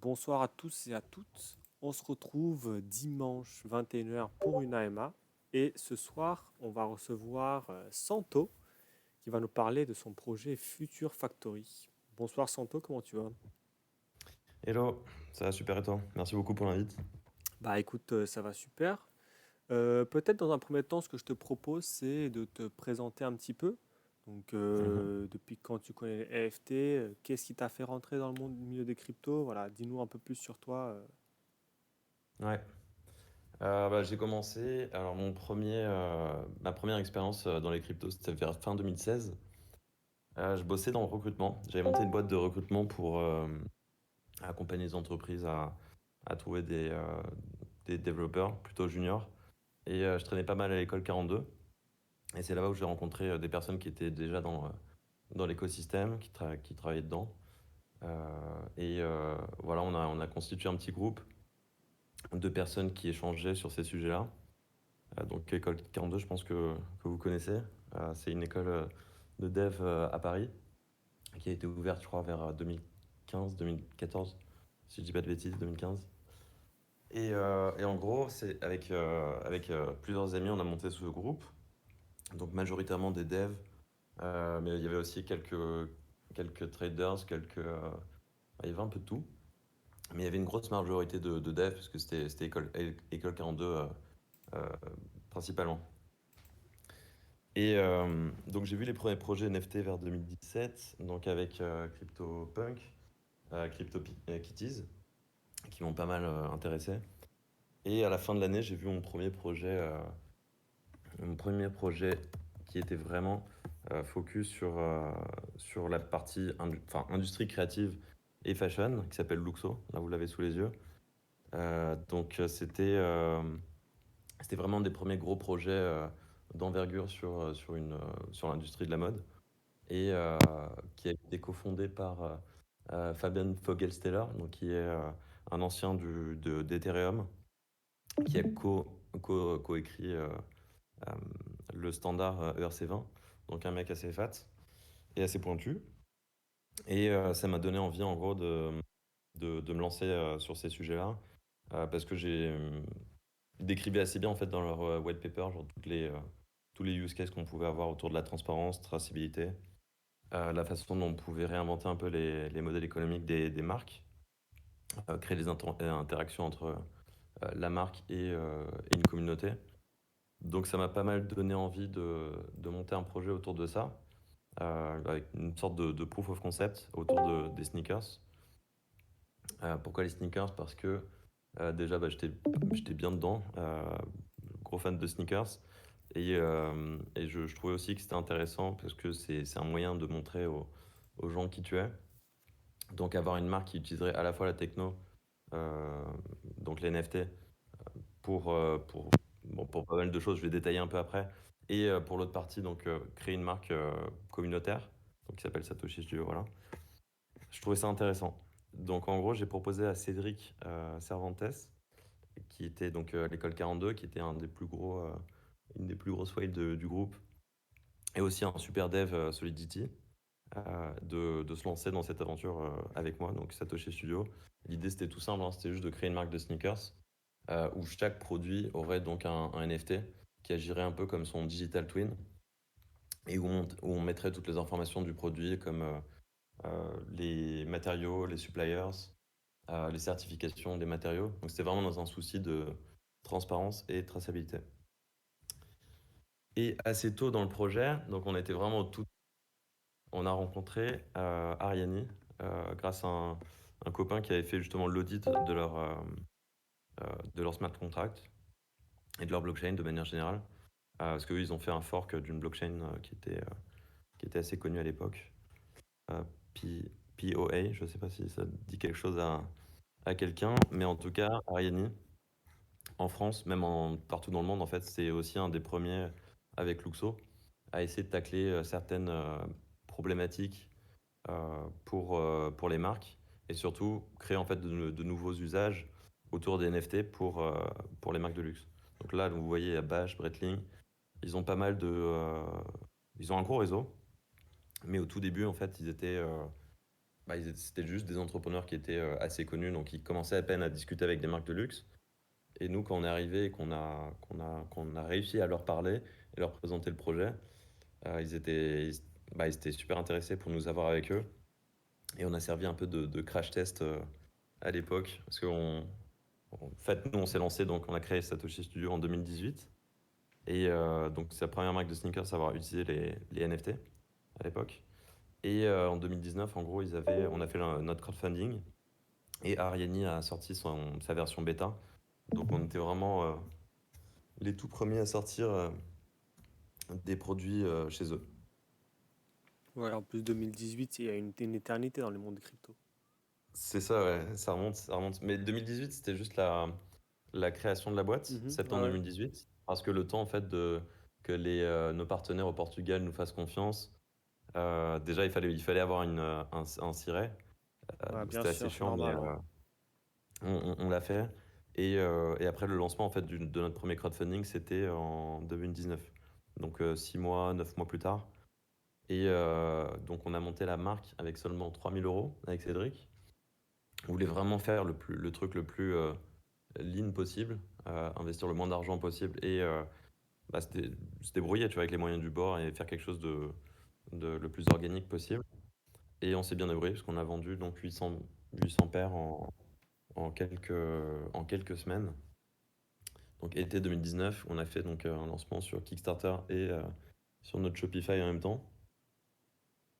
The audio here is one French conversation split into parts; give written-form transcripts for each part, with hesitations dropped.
Bonsoir à tous et à toutes. On se retrouve dimanche 21h pour une AMA. Et ce soir, on va recevoir Santo qui va nous parler de son projet Future Factory. Bonsoir Santo, comment tu vas? Hello, ça va super et toi? Merci beaucoup pour l'invite. Bah écoute, ça va super. Peut-être dans un premier temps, ce que je te propose, c'est de te présenter un petit peu. Donc, Mhm. depuis quand tu connais les NFT, qu'est-ce qui t'a fait rentrer dans le monde du milieu des cryptos? Voilà, dis-nous un peu plus sur toi. Ouais. J'ai commencé. Alors ma première expérience dans les cryptos, c'était vers fin 2016. Je bossais dans le recrutement. J'avais monté une boîte de recrutement pour accompagner les entreprises à trouver des développeurs plutôt juniors. Et je traînais pas mal à l'école 42. Et c'est là-bas où j'ai rencontré des personnes qui étaient déjà dans l'écosystème, qui travaillaient dedans. Voilà, on a constitué un petit groupe de personnes qui échangeaient sur ces sujets-là. Donc École 42, je pense que vous connaissez. C'est une école de dev à Paris qui a été ouverte, je crois, vers 2015, 2014, si je dis pas de bêtises, 2015. Et en gros, c'est avec plusieurs amis, on a monté ce groupe. Donc majoritairement des devs, mais il y avait aussi quelques traders, il y avait un peu de tout. Mais il y avait une grosse majorité de devs, parce que c'était école 42 euh, principalement. Donc j'ai vu les premiers projets NFT vers 2017, donc avec CryptoPunk, CryptoKitties, qui m'ont pas mal intéressé. Et à la fin de l'année, j'ai vu mon premier projet qui était vraiment focus sur la partie industrie créative et fashion, qui s'appelle Luxo. Là, vous l'avez sous les yeux. C'était vraiment des premiers gros projets d'envergure sur l'industrie de la mode et qui a été cofondé par Fabian Fogelsteller, donc qui est un ancien d'Ethereum, qui a coécrit euh, le standard ERC20, donc un mec assez fat et assez pointu. Et ça m'a donné envie, en gros, de me lancer sur ces sujets-là, parce que ils décrivaient assez bien, en fait, dans leur white paper, genre tous les use cases qu'on pouvait avoir autour de la transparence, traçabilité, la façon dont on pouvait réinventer un peu les modèles économiques des marques, créer des interactions entre la marque et une communauté. Donc ça m'a pas mal donné envie de monter un projet autour de ça, avec une sorte de proof of concept autour des sneakers. Pourquoi les sneakers? Parce que déjà j'étais bien dedans, gros fan de sneakers. Et je trouvais aussi que c'était intéressant parce que c'est un moyen de montrer aux gens qui tu es. Donc avoir une marque qui utiliserait à la fois la techno, euh, donc les NFT, pour pas mal de choses, je vais détailler un peu après, et pour l'autre partie, donc créer une marque communautaire, donc qui s'appelle Satoshi Studio, voilà. Je trouvais ça intéressant. Donc en gros, j'ai proposé à Cédric Cervantes, qui était donc à l'école 42, qui était une des plus grosses whales du groupe, et aussi un super dev Solidity, de se lancer dans cette aventure avec moi, donc Satoshi Studio. L'idée c'était tout simple, hein, c'était juste de créer une marque de sneakers où chaque produit aurait donc un NFT qui agirait un peu comme son digital twin et où on mettrait toutes les informations du produit comme les matériaux, les suppliers, les certifications des matériaux. Donc c'était vraiment dans un souci de transparence et de traçabilité. Et assez tôt dans le projet, donc on était vraiment au tout. On a rencontré Ariani grâce à un copain qui avait fait justement l'audit de leur smart contract et de leur blockchain de manière générale. Parce qu'eux, ils ont fait un fork d'une blockchain qui était assez connue à l'époque. Euh, POA, je ne sais pas si ça dit quelque chose à quelqu'un, mais en tout cas, Ariani, en France, partout dans le monde, en fait, c'est aussi un des premiers avec Luxo à essayer de tacler certaines problématiques pour les marques et surtout créer en fait de nouveaux usages autour des NFT pour les marques de luxe. Donc là, vous voyez à Bash, Breitling, ils ont pas mal ils ont un gros réseau, mais au tout début, en fait, c'était juste des entrepreneurs qui étaient assez connus, donc ils commençaient à peine à discuter avec des marques de luxe. Et nous, quand on est arrivé et qu'on a réussi à leur parler et leur présenter le projet, ils étaient super intéressés pour nous avoir avec eux. Et on a servi un peu de crash test à l'époque. Parce en fait, nous, on s'est lancé, donc on a créé Satoshi Studio en 2018. Et donc, c'est la première marque de sneakers à avoir utilisé les NFT à l'époque. Et en 2019, en gros, on a fait notre crowdfunding et Ariani a sorti sa version bêta. Donc, on était vraiment les tout premiers à sortir des produits chez eux. Ouais, en plus 2018, il y a une éternité dans le monde crypto. C'est ça, ouais, ça remonte, ça remonte. Mais 2018, c'était juste la création de la boîte, Mhm, septembre ouais. 2018, parce que le temps en fait que nos partenaires au Portugal nous fassent confiance, déjà il fallait avoir un siret, Ouais, donc bien c'était assez sûr, c'est chiant, mais normal, hein. on l'a fait. Et après le lancement en fait de notre premier crowdfunding, c'était en 2019, donc 6 mois, 9 mois plus tard. Et donc on a monté la marque avec seulement 3 000 € avec Cédric. On voulait vraiment faire le truc le plus lean possible, investir le moins d'argent possible et se débrouiller, tu vois, avec les moyens du bord et faire quelque chose de le plus organique possible. Et on s'est bien débrouillé parce qu'on a vendu donc 800 paires en quelques semaines. Donc été 2019, on a fait donc un lancement sur Kickstarter et sur notre Shopify en même temps.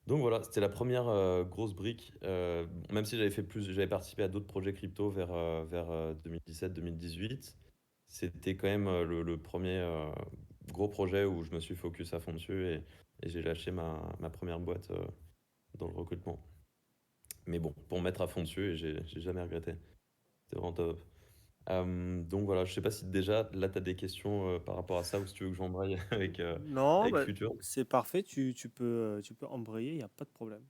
Donc voilà, c'était la première grosse brique. Même si j'avais participé à d'autres projets crypto vers 2017-2018, c'était quand même le premier gros projet où je me suis focus à fond dessus et j'ai lâché ma première boîte dans le recrutement. Mais bon, pour me mettre à fond dessus et j'ai jamais regretté. C'était vraiment top. Donc voilà, je sais pas si déjà là tu as des questions par rapport à ça ou si tu veux que j'embraye Non, avec bah, Futur. c'est parfait, tu peux embrayer, il n'y a pas de problème.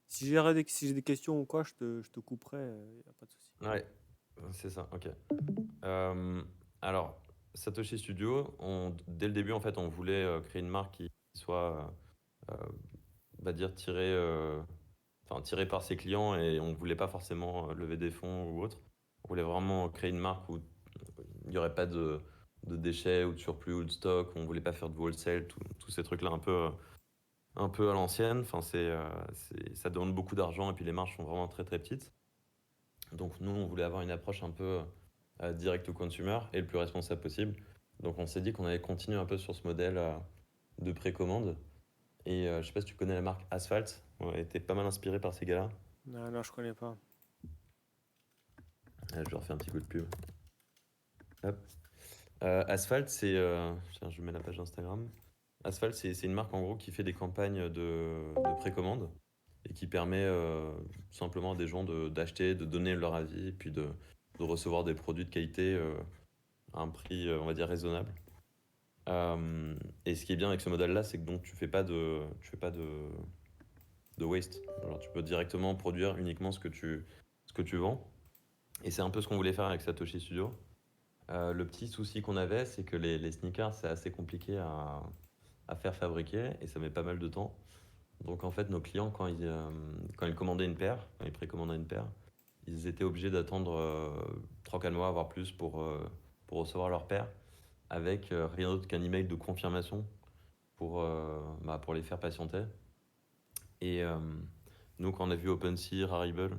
Si j'ai des questions ou quoi, je te couperai, il n'y a pas de souci. Ouais, c'est ça, ok. Euh, alors, Satoshi Studio, dès le début, en fait, on voulait créer une marque qui soit, on va dire, tirée par ses clients et on ne voulait pas forcément lever des fonds ou autre. On voulait vraiment créer une marque où il n'y aurait pas de déchets ou de surplus ou de stock. On ne voulait pas faire de wholesale, tous ces trucs-là un peu à l'ancienne. Enfin, ça demande beaucoup d'argent et puis les marges sont vraiment très très petites. Donc nous, on voulait avoir une approche un peu direct au consumer et le plus responsable possible. Donc on s'est dit qu'on allait continuer un peu sur ce modèle de précommande. Et je sais pas si tu connais la marque Asphalt. On a été pas mal inspiré par ces gars-là. Non, non, je connais pas. Je leur fais un petit coup de pub. Hop. Asphalt, tiens, je mets la page Instagram. Asphalt, c'est une marque en gros qui fait des campagnes de précommande et qui permet simplement à des gens d'acheter, de donner leur avis et puis de recevoir des produits de qualité à un prix, on va dire, raisonnable. Et ce qui est bien avec ce modèle-là, c'est que donc tu fais pas de waste. Alors, tu peux directement produire uniquement ce que tu vends. Et c'est un peu ce qu'on voulait faire avec Satoshi Studio. Le petit souci qu'on avait, c'est que les sneakers, c'est assez compliqué à faire fabriquer et ça met pas mal de temps. Donc en fait, nos clients, quand ils commandaient une paire, quand ils précommandaient une paire, ils étaient obligés d'attendre 3-4 mois, voire plus, pour recevoir leur paire, avec rien d'autre qu'un email de confirmation pour les faire patienter. Et nous, quand on a vu OpenSea, Rarible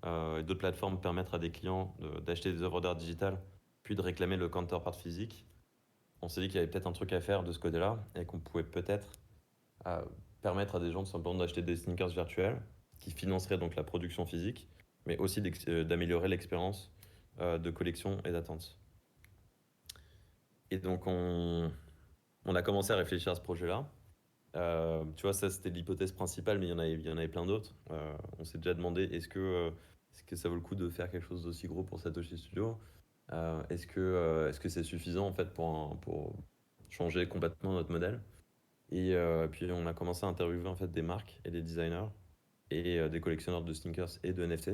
et d'autres plateformes permettre à des clients d'acheter des œuvres d'art digitales, puis de réclamer le counterpart physique, on s'est dit qu'il y avait peut-être un truc à faire de ce côté-là et qu'on pouvait peut-être euh, permettre à des gens tout simplement d'acheter des sneakers virtuels qui financeraient donc la production physique, mais aussi d'améliorer l'expérience de collection et d'attente. Et donc on a commencé à réfléchir à ce projet-là. Tu vois, ça c'était l'hypothèse principale, mais il y en avait plein d'autres. On s'est déjà demandé est-ce que ça vaut le coup de faire quelque chose d'aussi gros pour Satoshi Studio? Est-ce que c'est suffisant en fait pour changer complètement notre modèle? Et puis on a commencé à interviewer en fait des marques et des designers et des collectionneurs de sneakers et de NFT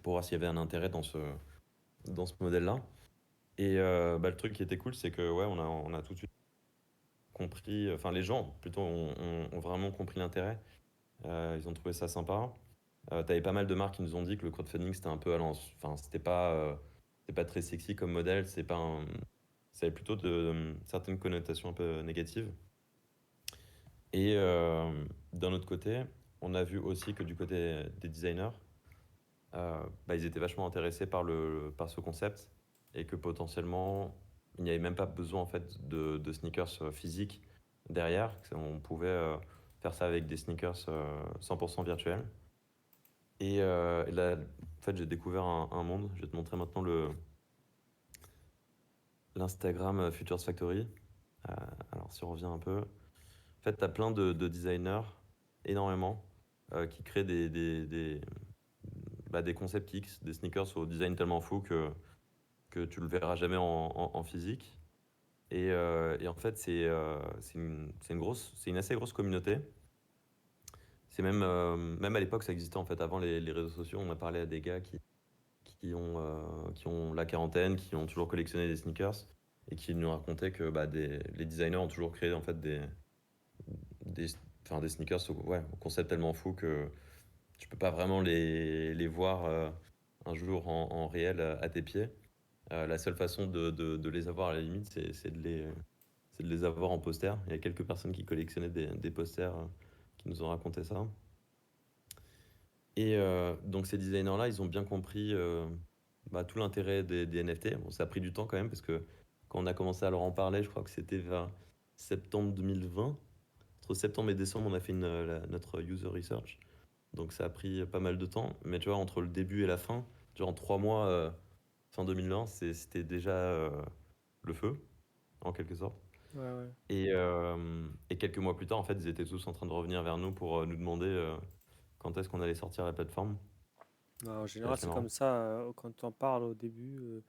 pour voir s'il y avait un intérêt dans ce modèle-là. Et le truc qui était cool, c'est que ouais, on a tout de suite compris, enfin les gens plutôt ont vraiment compris l'intérêt. Ils ont trouvé ça sympa. T'avais pas mal de marques qui nous ont dit que le crowdfunding, c'était un peu enfin, c'était pas très sexy comme modèle, ça avait plutôt certaines connotations un peu négatives. Et d'un autre côté, on a vu aussi que du côté des designers, bah, ils étaient vachement intéressés par ce concept et que potentiellement, il n'y avait même pas besoin en fait de sneakers physiques derrière. On pouvait faire ça avec des sneakers 100% virtuels. Et là, en fait, j'ai découvert un monde. Je vais te montrer maintenant l'Instagram Futures Factory. Euh, alors, si on revient un peu, en fait, tu as plein de designers, énormément, qui créent des concepts X, des sneakers au design tellement fou que tu le verras jamais en physique. Et en fait, c'est une assez grosse communauté. Même à l'époque, ça existait en fait avant les réseaux sociaux. On a parlé à des gars qui ont la quarantaine, qui ont toujours collectionné des sneakers et qui nous racontaient que bah, les designers ont toujours créé en fait des, enfin, des sneakers ouais, au concept tellement fou que tu peux pas vraiment les voir un jour en réel à tes pieds. La seule façon de les avoir à la limite, c'est de les avoir en poster. Il y a quelques personnes qui collectionnaient des posters qui nous ont raconté ça. Et donc ces designers-là, ils ont bien compris bah, tout l'intérêt des NFT. Bon, ça a pris du temps quand même parce que quand on a commencé à leur en parler, je crois que c'était vers septembre 2020. Entre septembre et décembre, on a fait notre user research. Donc ça a pris pas mal de temps. Mais tu vois, entre le début et la fin, genre en 3 mois, fin 2020, c'était déjà le feu, en quelque sorte. Ouais, ouais. Et quelques mois plus tard, en fait, ils étaient tous en train de revenir vers nous pour nous demander quand est-ce qu'on allait sortir la plateforme. Ouais, en C'était général, assez c'est comme marrant. ça. Quand tu en parles au début, ils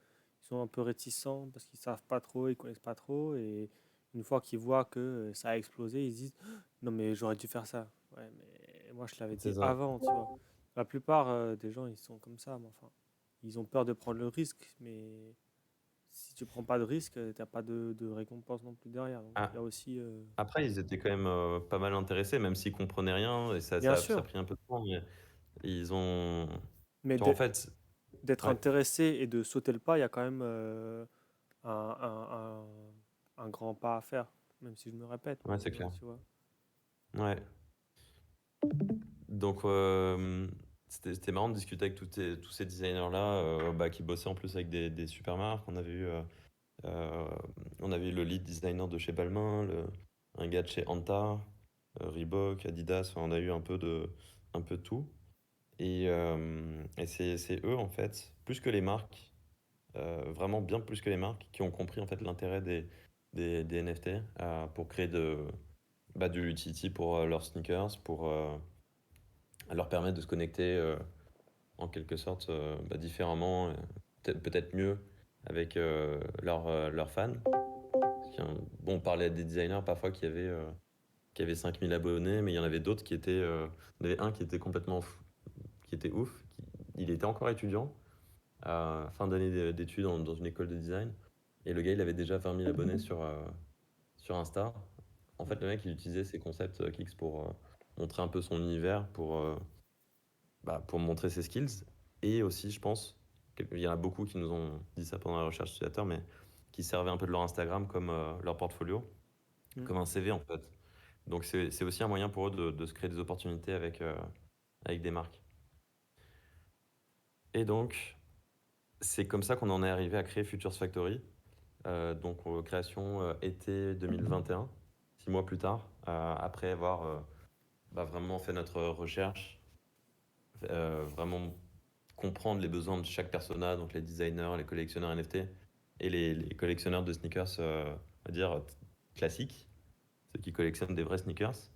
sont un peu réticents parce qu'ils savent pas trop, ils connaissent pas trop. Et une fois qu'ils voient que ça a explosé, ils se disent non, mais j'aurais dû faire ça. Ouais, mais moi, je l'avais dit C'est ça. avant, tu vois. La plupart des gens, ils sont comme ça. Mais enfin, ils ont peur de prendre le risque. Mais si tu prends pas de risque, t'as pas de récompense non plus derrière. Donc, il y Ah, a aussi. après, ils étaient quand même pas mal intéressés, même s'ils comprenaient rien, et Bien ça a sûr, pris un peu de temps, mais ils ont... mais Tu vois, en fait, d'être ouais, intéressé et de sauter le pas, il y a quand même un, un- un grand pas à faire, même si je me répète, ouais, mais c'est ouais, clair. tu vois. Ouais. Donc, c'était marrant de discuter avec tous ces designers-là bah, qui bossaient en plus avec des super marques. Euh, on avait eu le lead designer de chez Balmain, un gars de chez Anta, Reebok, Adidas. Enfin, on a eu un peu de tout. Et c'est eux, en fait, plus que les marques, vraiment bien plus que les marques, qui ont compris en fait l'intérêt des NFT pour créer de l'utility pour leurs sneakers, pour leur permettre de se connecter en quelque sorte bah, différemment, peut-être mieux avec leurs fans. Bon, on parlait des designers parfois qui avaient 5000 abonnés, mais il y en avait d'autres qui étaient. Il y en avait un qui était complètement fou, qui était ouf. Il était encore étudiant, à fin d'année d'études dans une école de design. Et le gars, il avait déjà 20 000 abonnés sur Insta. En fait, Mm. le mec, il utilisait ses concepts Kicks pour montrer un peu son univers, pour montrer ses skills. Et aussi, je pense, qu'il y en a beaucoup qui nous ont dit ça pendant la recherche utilisateur, mais qui servaient un peu de leur Instagram comme leur portfolio, Mm. comme un CV en fait. Donc c'est aussi un moyen pour eux de se créer des opportunités avec des marques. Et donc, c'est comme ça qu'on en est arrivé à créer Futures Factory. Donc, création été 2021, 6 mois plus tard, après avoir bah, vraiment fait notre recherche, vraiment comprendre les besoins de chaque persona, donc les designers, les collectionneurs NFT et les collectionneurs de sneakers, on va dire, classiques, ceux qui collectionnent des vrais sneakers.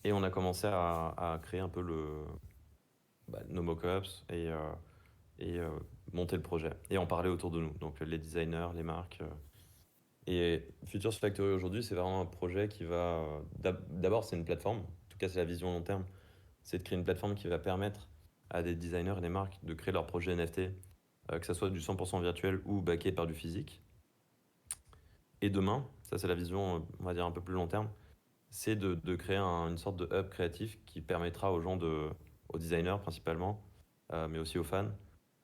Et on a commencé à créer un peu nos mock-ups et monter le projet. Et en parler autour de nous, donc les designers, les marques. Et Futures Factory aujourd'hui, c'est vraiment un projet qui va... D'abord, c'est une plateforme, en tout cas c'est la vision long terme, c'est de créer une plateforme qui va permettre à des designers et des marques de créer leurs projets NFT, que ce soit du 100% virtuel ou backé par du physique. Et demain, ça c'est la vision, on va dire un peu plus long terme, c'est de créer une sorte de hub créatif qui permettra aux gens aux designers principalement, mais aussi aux fans,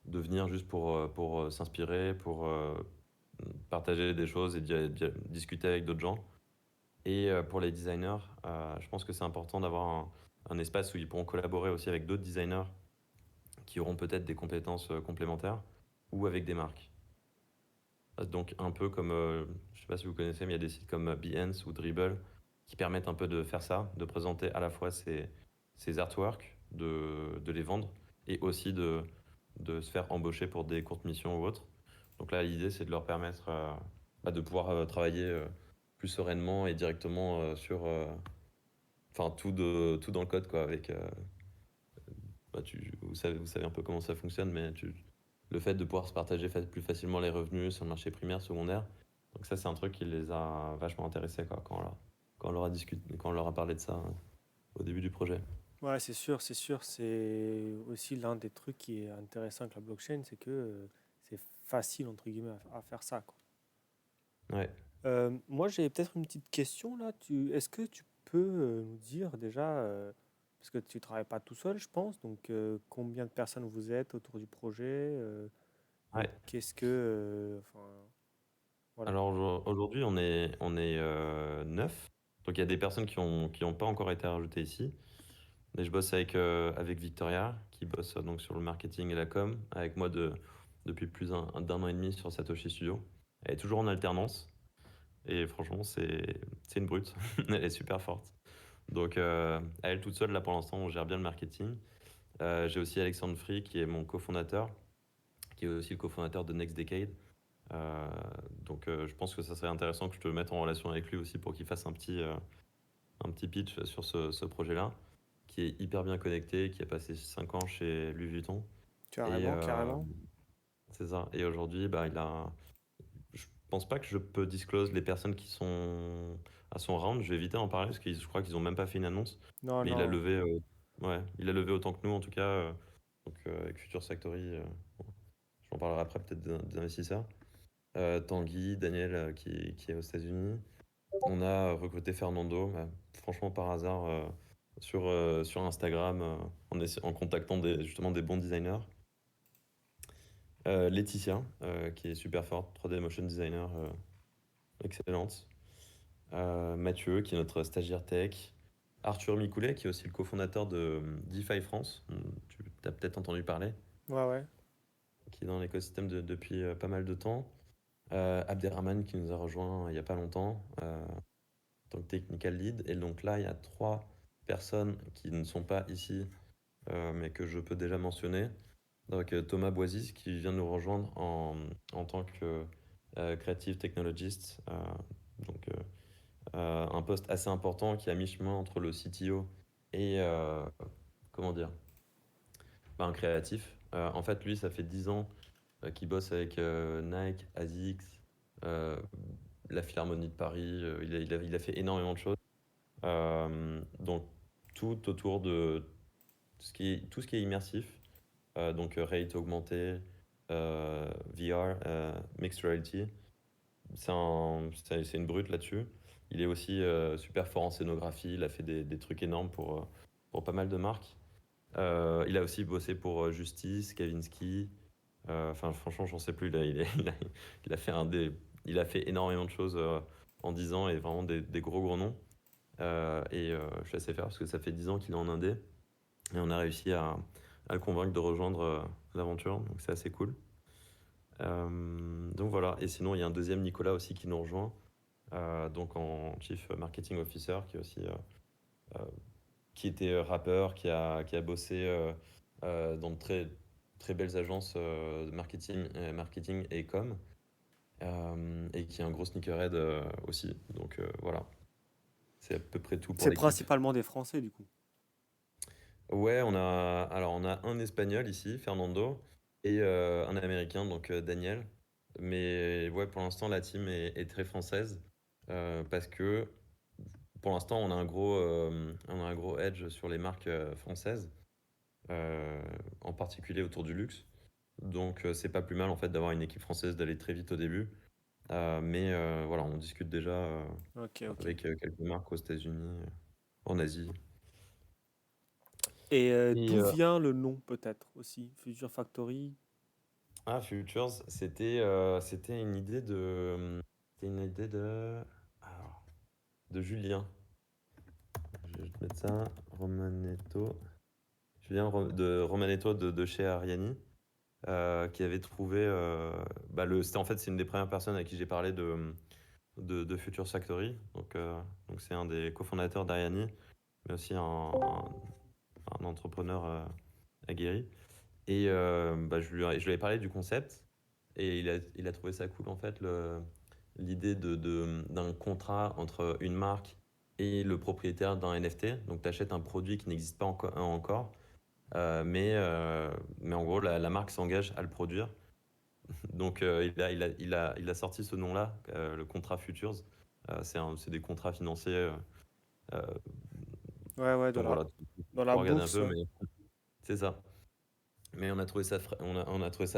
de venir juste pour s'inspirer, pour partager des choses et discuter avec d'autres gens. Et pour les designers, je pense que c'est important d'avoir un espace où ils pourront collaborer aussi avec d'autres designers qui auront peut-être des compétences complémentaires ou avec des marques. Donc un peu comme, je sais pas si vous connaissez, mais il y a des sites comme Behance ou Dribbble qui permettent un peu de faire ça, de présenter à la fois ces artworks, de les vendre et aussi de se faire embaucher pour des courtes missions ou autres. Donc là, l'idée, c'est de leur permettre de pouvoir travailler plus sereinement et directement sur, enfin, tout dans le code, quoi, avec, vous savez un peu comment ça fonctionne, mais le fait de pouvoir se partager plus facilement les revenus sur le marché primaire, secondaire. Donc ça, c'est un truc qui les a vachement intéressés, quoi, quand on leur a parlé de ça au début du projet. Ouais, c'est sûr, c'est sûr. C'est aussi l'un des trucs qui est intéressant avec la blockchain, c'est que c'est facile, entre guillemets, à faire ça, quoi. Ouais. Moi, j'ai peut-être une petite question là. Est-ce que tu peux nous dire déjà, parce que tu travailles pas tout seul, je pense, donc combien de personnes vous êtes autour du projet et Ouais. qu'est-ce que, enfin, voilà. Alors aujourd'hui, on est 9. Donc il y a des personnes qui ont pas encore été rajoutées ici. Mais je bosse avec Victoria, qui bosse donc sur le marketing et la com, avec moi depuis plus d'un an et demi sur Satoshi Studio. Elle est toujours en alternance. Et franchement, c'est une brute. Elle est super forte. Donc, à elle toute seule, là pour l'instant, on gère bien le marketing. J'ai aussi Alexandre Free, qui est mon cofondateur, qui est aussi le cofondateur de Next Decade. Euh, donc, je pense que ça serait intéressant que je te mette en relation avec lui aussi pour qu'il fasse un petit pitch sur ce projet-là, qui est hyper bien connecté, qui a passé 5 ans chez Louis Vuitton. Et Carrément, carrément. c'est ça. Et aujourd'hui, je pense pas que je peux disclose les personnes qui sont à son round. Je vais éviter d'en parler parce que je crois qu'ils ont même pas fait une annonce. Non, Mais non. ouais, il a levé autant que nous en tout cas. Donc avec Future Factory, bon, j'en parlerai après peut-être des investisseurs. Tanguy, Daniel qui est aux États-Unis. On a recruté Fernando, franchement par hasard sur Instagram en contactant justement des bons designers. Laetitia, qui est super forte, 3D motion designer excellente. Mathieu, qui est notre stagiaire tech. Arthur Micoulet, qui est aussi le cofondateur de DeFi France, dont tu as peut-être entendu parler, Ouais, ouais. qui est dans l'écosystème depuis pas mal de temps. Abderrahman, qui nous a rejoint il n'y a pas longtemps, en tant que technical lead. Et donc là, il y a 3 personnes qui ne sont pas ici, mais que je peux déjà mentionner. Donc Thomas Boisis, qui vient nous rejoindre en tant que Creative Technologist. Donc un poste assez important qui est à mi-chemin entre le CTO et, comment dire, un créatif. En fait, lui, ça fait 10 ans qu'il bosse avec Nike, ASICS, euh, la Philharmonie de Paris. Il a fait énormément de choses. Donc, tout autour de tout ce qui est immersif. Donc, réalité augmentée, VR, mixed reality. C'est une brute là-dessus. Il est aussi super fort en scénographie. Il a fait des trucs énormes pour pas mal de marques. Il a aussi bossé pour Justice, Kavinsky. Enfin, franchement, j'en sais plus. Il a fait il a fait énormément de choses en 10 ans et vraiment des gros gros noms. Je suis assez fier parce que ça fait 10 ans qu'il est en Indé et on a réussi à le convaincre de rejoindre l'aventure. Donc c'est assez cool. Donc voilà. Et sinon, il y a un deuxième Nicolas aussi qui nous rejoint, donc en Chief Marketing Officer, euh, qui était rappeur, qui a bossé dans de très, très belles agences de marketing et com, et qui est un gros sneakerhead aussi. Donc voilà, c'est à peu près tout pour C'est l'équipe. principalement des Français, du coup. Ouais, on a un Espagnol ici, Fernando, et un Américain, donc Daniel. Mais ouais, pour l'instant, la team est très française parce que pour l'instant, on a un gros edge sur les marques françaises, en particulier autour du luxe. Donc, c'est pas plus mal en fait d'avoir une équipe française, d'aller très vite au début. Mais voilà, on discute déjà Ok, ok. avec quelques marques aux États-Unis, en Asie. Et Et d'où vient le nom peut-être aussi, Future Factory? Futures, c'était une idée c'était une idée alors, de Julien. Je vais te mettre ça, Romanetto. De Romanetto de chez Ariani, qui avait trouvé. C'était en fait, c'est une des premières personnes à qui j'ai parlé de Futures Factory. Donc c'est un des cofondateurs d'Ariani, mais aussi un entrepreneur aguerri. Et je lui ai parlé du concept et il a trouvé ça cool en fait, l'idée d'un contrat entre une marque et le propriétaire d'un NFT. Donc tu achètes un produit qui n'existe pas encore, mais en gros la marque s'engage à le produire. Donc il a sorti ce nom-là, le contrat Futures. C'est des contrats financiers. Euh, Ouais, ouais, donc voilà, tu dans la pourras regarder un bourse, peu, ouais. mais c'est ça. Mais on a trouvé ça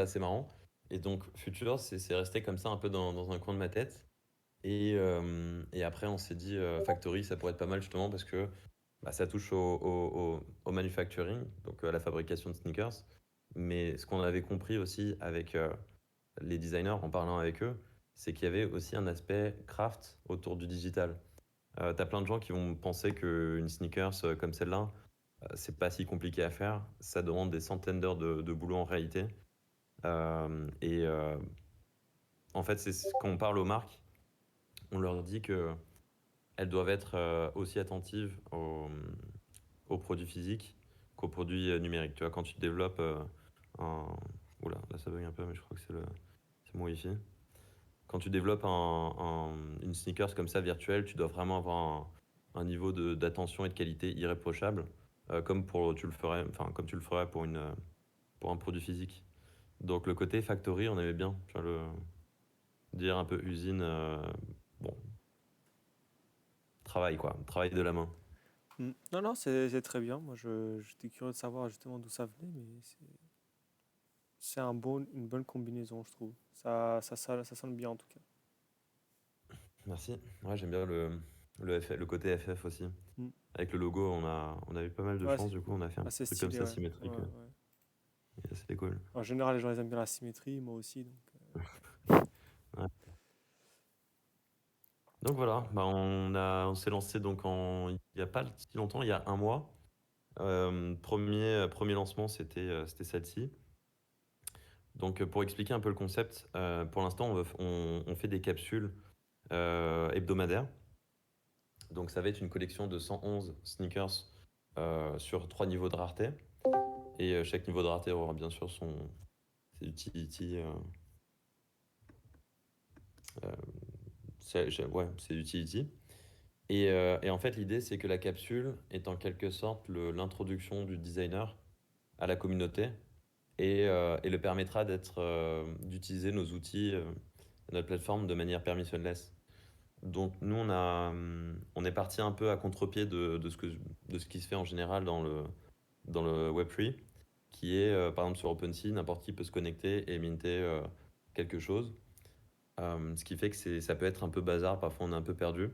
assez marrant. Et donc, Future, c'est resté comme ça un peu dans un coin de ma tête. Et après, on s'est dit, Factory, ça pourrait être pas mal justement parce que ça touche au manufacturing, donc à la fabrication de sneakers. Mais ce qu'on avait compris aussi avec les designers en parlant avec eux, c'est qu'il y avait aussi un aspect craft autour du digital. T'as plein de gens qui vont penser qu'une sneakers comme celle-là, c'est pas si compliqué à faire. Ça demande des centaines d'heures de boulot en réalité. Et en fait, quand on parle aux marques, on leur dit que elles doivent être aussi attentives aux produits physiques qu'aux produits numériques. Tu vois, quand tu développes un... Oula, là ça bug un peu, mais je crois que c'est mon Wi-Fi. Quand tu développes une sneakers comme ça virtuelle, tu dois vraiment avoir un niveau d'attention et de qualité irréprochable, comme tu le ferais pour un produit physique. Donc le côté factory, on aimait bien, tu vois, dire un peu usine, bon, travail quoi, travail de la main. Mm. Non, non, c'est très bien. Moi, j'étais curieux de savoir justement d'où ça venait, mais c'est une bonne combinaison, je trouve. Ça sonne bien en tout cas. Merci. Ouais, j'aime bien le côté FF aussi. Mm. Avec le logo, on a eu pas mal de Ouais, chance, du coup, on a fait un c'est truc comme stylé, ça ouais. Ouais, symétrique. ouais. Et c'était cool. En général, les gens ils aiment bien la symétrie, moi aussi. Ouais. Donc voilà, on s'est lancé donc il n'y a pas si longtemps, il y a un mois. Premier lancement, c'était celle-ci. Donc pour expliquer un peu le concept, pour l'instant, on fait des capsules hebdomadaires. Donc ça va être une collection de 111 sneakers sur 3 niveaux de rareté. Et chaque niveau de rareté aura bien sûr ses utility. Euh, ouais, c'est utility. Et en fait, l'idée, c'est que la capsule est en quelque sorte l'introduction du designer à la communauté et le permettra d'utiliser nos outils, notre plateforme de manière permissionless. Donc nous, on est parti un peu à contre-pied de ce qui se fait en général dans le Web3, qui est, par exemple, sur OpenSea, n'importe qui peut se connecter et minter quelque chose. Ce qui fait que ça peut être un peu bazar, parfois on est un peu perdu.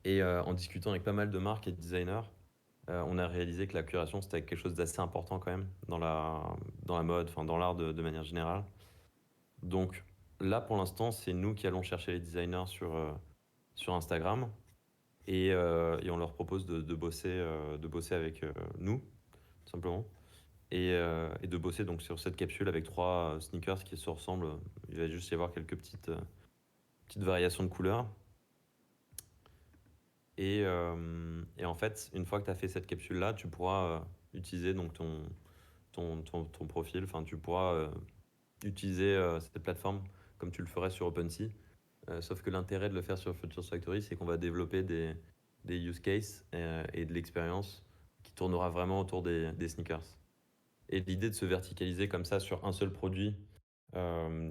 Et en discutant avec pas mal de marques et de designers, on a réalisé que la curation, c'était quelque chose d'assez important quand même dans la mode, enfin dans l'art de manière générale. Donc là, pour l'instant, c'est nous qui allons chercher les designers sur Instagram et on leur propose de bosser avec nous, tout simplement. Et de bosser donc sur cette capsule avec 3 sneakers qui se ressemblent. Il va juste y avoir quelques petites variations de couleurs. Et en fait, une fois que tu as fait cette capsule-là, tu pourras utiliser donc ton profil. Enfin, tu pourras utiliser cette plateforme comme tu le ferais sur OpenSea. Sauf que l'intérêt de le faire sur Futures Factory, c'est qu'on va développer des use cases et de l'expérience qui tournera vraiment autour des sneakers. Et l'idée de se verticaliser comme ça sur un seul produit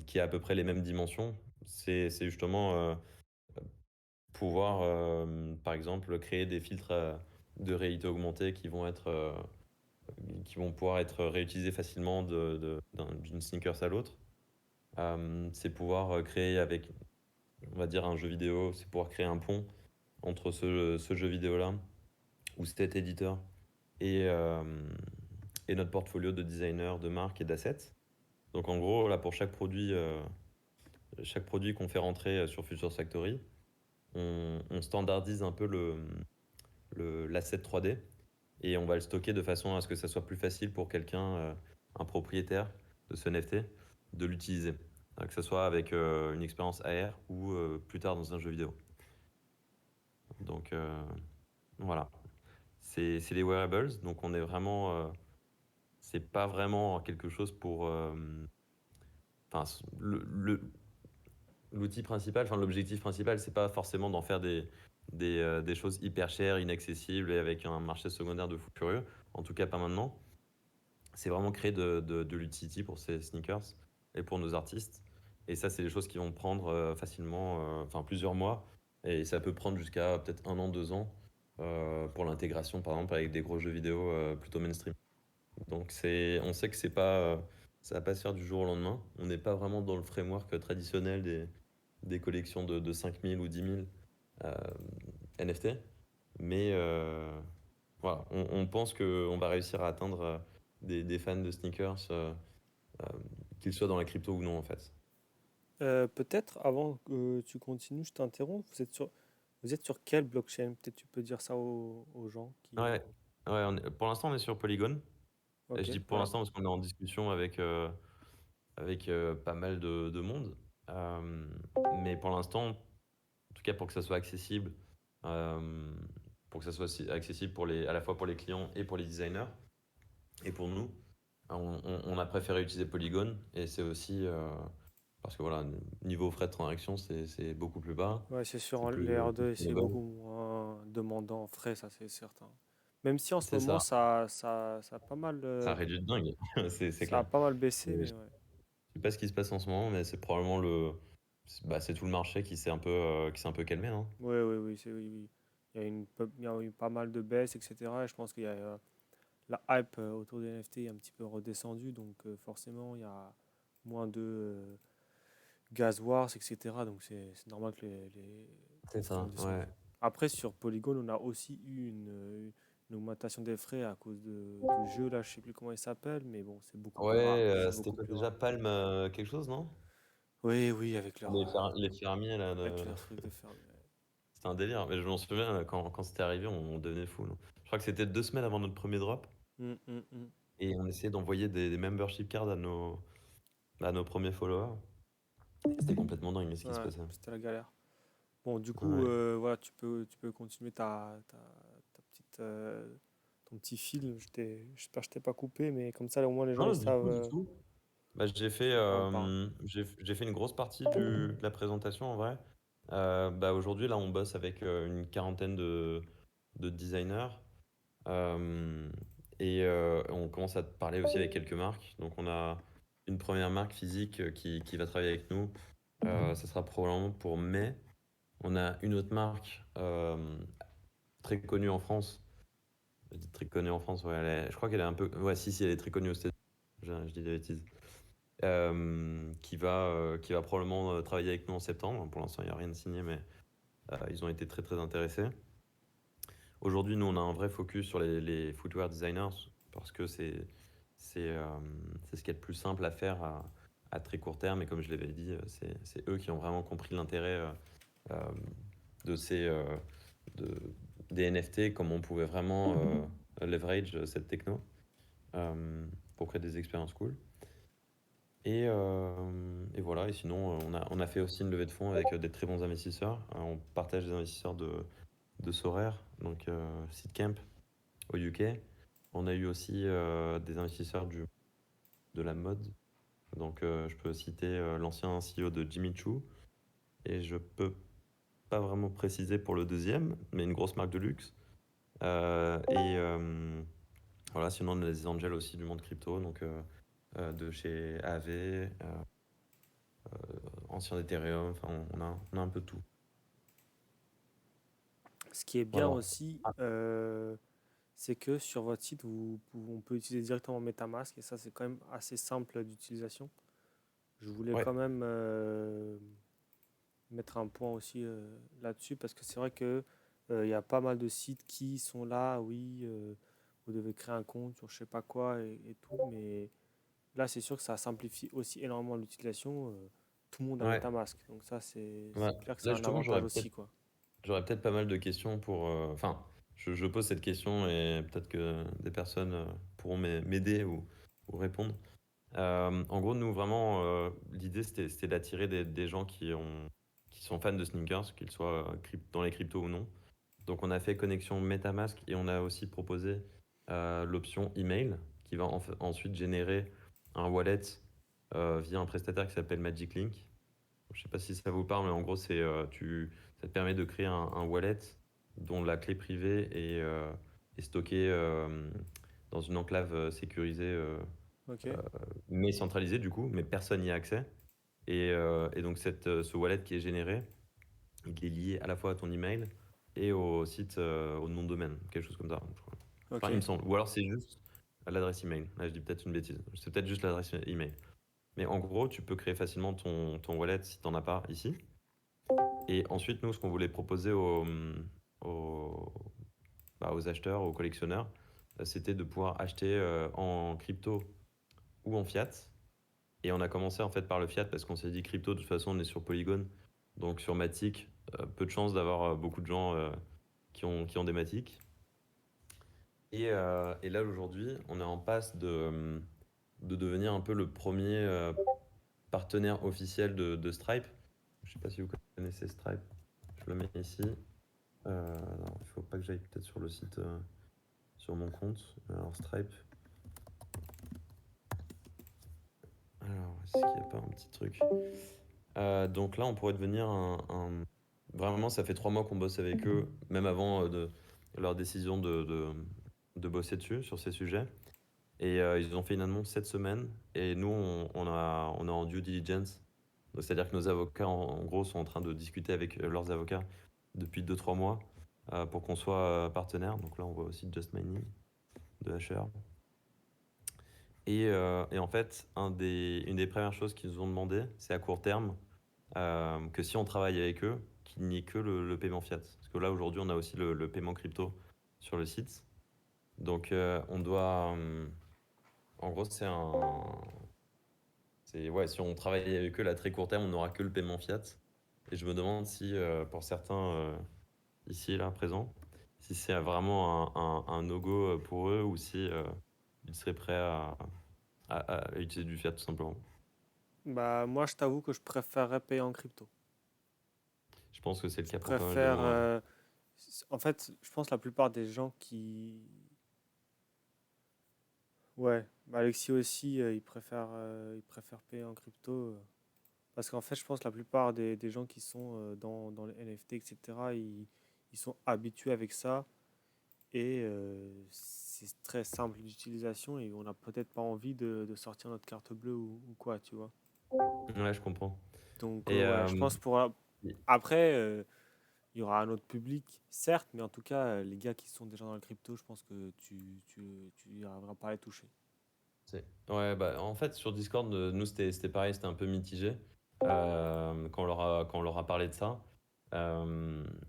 qui a à peu près les mêmes dimensions, c'est justement pouvoir, par exemple, créer des filtres de réalité augmentée qui vont pouvoir être réutilisés facilement d'une sneakers à l'autre. C'est pouvoir créer avec, on va dire, un jeu vidéo, c'est pouvoir créer un pont entre ce jeu vidéo-là ou cet éditeur et, euh, et notre portfolio de designers, de marques et d'assets. Donc en gros, là, pour chaque produit qu'on fait rentrer sur Futures Factory, on standardise un peu l'asset 3D et on va le stocker de façon à ce que ça soit plus facile pour quelqu'un, un propriétaire de ce NFT, de l'utiliser. Que ce soit avec une expérience AR ou plus tard dans un jeu vidéo. Donc voilà, c'est les wearables. Donc on est vraiment, c'est pas vraiment quelque chose pour, enfin l'outil principal, enfin l'objectif principal, c'est pas forcément d'en faire des choses hyper chères, inaccessibles et avec un marché secondaire de fou furieux. En tout cas pas maintenant. C'est vraiment créer de l'utility pour ces sneakers et pour nos artistes. Et ça, c'est des choses qui vont prendre facilement, enfin plusieurs mois. Et ça peut prendre jusqu'à peut-être 1 an, 2 ans pour l'intégration, par exemple, avec des gros jeux vidéo plutôt mainstream. Donc on sait que ça va pas se faire du jour au lendemain. On n'est pas vraiment dans le framework traditionnel des collections de 5 000 ou 10 000 euh, NFT. Mais voilà, on pense qu'on va réussir à atteindre des fans de sneakers, euh, qu'ils soient dans la crypto ou non en fait. Peut-être, avant que tu continues, je t'interromps. Vous êtes sur quelle blockchain? Peut-être tu peux dire ça aux gens qui... Ouais, ouais, pour l'instant on est sur Polygon. Et Ok, je dis pour ouais. l'instant parce qu'on est en discussion avec pas mal de monde. Euh, mais pour l'instant, en tout cas pour que ça soit accessible, euh, pour que ça soit accessible à la fois pour les clients et pour les designers et pour nous, on a préféré utiliser Polygon et c'est aussi parce que voilà, niveau frais de transaction, c'est beaucoup plus bas, Ouais, c'est c'est sûr, les plus R2, c'est sustainable. beaucoup moins demandant en frais, ça c'est certain. Même si en ce C'est moment, ça, ça a pas mal, ça réduit de dingue, c'est ça a clair. pas mal baissé, Je mais sais ouais. pas ce qui se passe en ce moment, mais c'est probablement bah, c'est tout le marché qui s'est un peu calmé, non? Oui, oui, oui, oui, oui. Il y a eu pas mal de baisses, etc. Et je pense qu'il y a la hype autour des NFT est un petit peu redescendue, donc forcément, il y a moins de gas wars, etc. Donc c'est normal que C'est les frais ont ça, descendu. ouais. Après, sur Polygon, on a aussi eu une augmentation des frais à cause du jeu, là, je sais plus comment il s'appelle, mais bon, c'est beaucoup Ouais, plus rare. C'est c'était beaucoup quoi plus déjà? rare. Palm quelque chose, non? Oui, oui, Les fermiers, là, avec leur truc de ferme. c'était un délire. Mais je m'en souviens, quand c'était arrivé, on devenait fou, là. Je crois que c'était 2 semaines avant notre premier drop. Hum, hum, hum. Et on essayait d'envoyer des membership cards à nos premiers followers. C'était complètement dingue ce qui se Ouais, passait. c'était la galère. Bon, du coup, Ouais. voilà, tu peux continuer ta petite, ton petit fil. J'espère que je t'ai pas coupé, mais comme ça, au moins, les gens, ils Non, du savent tout, du tout. Bah, de quoi on parle. j'ai fait une grosse partie de la présentation en vrai. Bah, aujourd'hui, là, on bosse avec une quarantaine de designers. Euh, et on commence à parler aussi avec quelques marques. Donc, on a une première marque physique qui va travailler avec nous. Ça sera probablement pour mai. On a une autre marque très connue en France. Je dis très connue en France, ouais, je crois qu'elle est un peu. Ouais, si, elle est très connue aux États-Unis. Je dis des bêtises. Qui va probablement travailler avec nous en septembre. Pour l'instant, il n'y a rien de signé, mais ils ont été très très intéressés. Aujourd'hui, nous, on a un vrai focus sur les footwear designers parce que c'est euh, c'est ce qui est le plus simple à faire à très court terme. Et comme je l'avais dit, c'est eux qui ont vraiment compris l'intérêt euh, de de, des NFT, comment on pouvait vraiment leverage cette techno euh, pour créer des expériences cool. Et voilà, et sinon, on a fait aussi une levée de fonds avec des très bons investisseurs. On partage des investisseurs de Sorare, donc Seedcamp au UK. On a eu aussi des investisseurs de la mode. Donc je peux citer l'ancien CEO de Jimmy Choo. Et je peux pas vraiment préciser pour le deuxième, mais une grosse marque de luxe. Et voilà, sinon on a des angels aussi du monde crypto, donc de chez AV, ancien d'Ethereum, enfin on a un peu tout. Ce qui est bien Voilà. aussi, Ah, c'est que sur votre site, on peut utiliser directement MetaMask et ça, c'est quand même assez simple d'utilisation. Je voulais ouais, quand même mettre un point aussi là-dessus parce que c'est vrai que il y a pas mal de sites qui sont là, oui. vous devez créer un compte sur je sais pas quoi et tout. Mais là, c'est sûr que ça simplifie aussi énormément l'utilisation. Tout le monde a Ouais, MetaMask. Donc ça, ouais. c'est clair que c'est Là, un justement, avantage aussi, quoi. j'aurais peut-être pas mal de questions pour. Enfin, je pose cette question et peut-être que des personnes pourront m'aider ou répondre. En gros, nous, vraiment, l'idée, c'était d'attirer des gens qui sont fans de sneakers, qu'ils soient dans les cryptos ou non. Donc, on a fait connexion MetaMask et on a aussi proposé l'option email qui va ensuite générer un wallet via un prestataire qui s'appelle Magic Link. Je sais pas si ça vous parle, mais en gros, ça te permet de créer un wallet dont la clé privée est stockée dans une enclave sécurisée, Ok, euh, mais centralisée du coup, mais personne n'y a accès. Et donc, ce wallet qui est généré, il est lié à la fois à ton email et au site, au nom de domaine, quelque chose comme ça, je crois. Enfin, il me ok, semble. Ou alors, c'est juste à l'adresse email. Là, je dis peut-être une bêtise. C'est peut-être juste l'adresse email. Mais en gros, tu peux créer facilement ton wallet si tu n'en as pas ici. Et ensuite, nous, ce qu'on voulait proposer aux, aux acheteurs, aux collectionneurs, c'était de pouvoir acheter en crypto ou en fiat. Et on a commencé en fait par le fiat parce qu'on s'est dit crypto, de toute façon, on est sur Polygon. Donc sur Matic, peu de chances d'avoir beaucoup de gens qui ont des Matic. Et là, aujourd'hui, on est en passe de devenir un peu le premier partenaire officiel de Stripe. Je ne sais pas si vous connaissez Stripe. Je le mets ici. Alors, il faut pas que j'aille peut-être sur le site, sur mon compte. Alors, Stripe. Alors, est-ce qu'il n'y a pas un petit truc? Donc là, on pourrait devenir Vraiment, ça fait 3 mois qu'on bosse avec eux, même avant de leur décision de bosser dessus, sur ces sujets. Et ils ont fait une annonce cette semaine. Et nous, on est en due diligence. Donc, c'est-à-dire que nos avocats, en gros, sont en train de discuter avec leurs avocats depuis 2 3 mois pour qu'on soit partenaire. Donc là, on voit aussi Just Mining de HR. Et en fait, une des premières choses qu'ils nous ont demandé, c'est à court terme que si on travaille avec eux, qu'il n'y ait que le paiement fiat. Parce que là, aujourd'hui, on a aussi le paiement crypto sur le site. Donc, on doit. En gros, ouais, si on travaille avec eux, là, à très court terme, on n'aura que le paiement fiat. Et je me demande si, pour certains ici, là, présents, si c'est vraiment un no-go pour eux ou si ils seraient prêts à utiliser du fiat, tout simplement. bah moi, je t'avoue que je préférerais payer en crypto. Je pense que c'est le Je cas pour pas mal de préfère. gens. Ouais. En fait, je pense que la plupart des gens qui. Ouais, bah Alexis aussi, il préfère payer en crypto. Parce qu'en fait, je pense que la plupart des gens qui sont dans les NFT, etc., ils sont habitués avec ça. Et c'est très simple d'utilisation et on n'a peut-être pas envie de sortir notre carte bleue ou quoi, tu vois. Ouais, je comprends. Donc, Et ouais, je pense pour. Après, il y aura un autre public, certes, mais en tout cas, les gars qui sont déjà dans le crypto, je pense que tu n'y arriveras pas à les toucher. Ouais, bah, en fait, sur Discord, nous, c'était pareil, c'était un peu mitigé quand on leur a parlé de ça.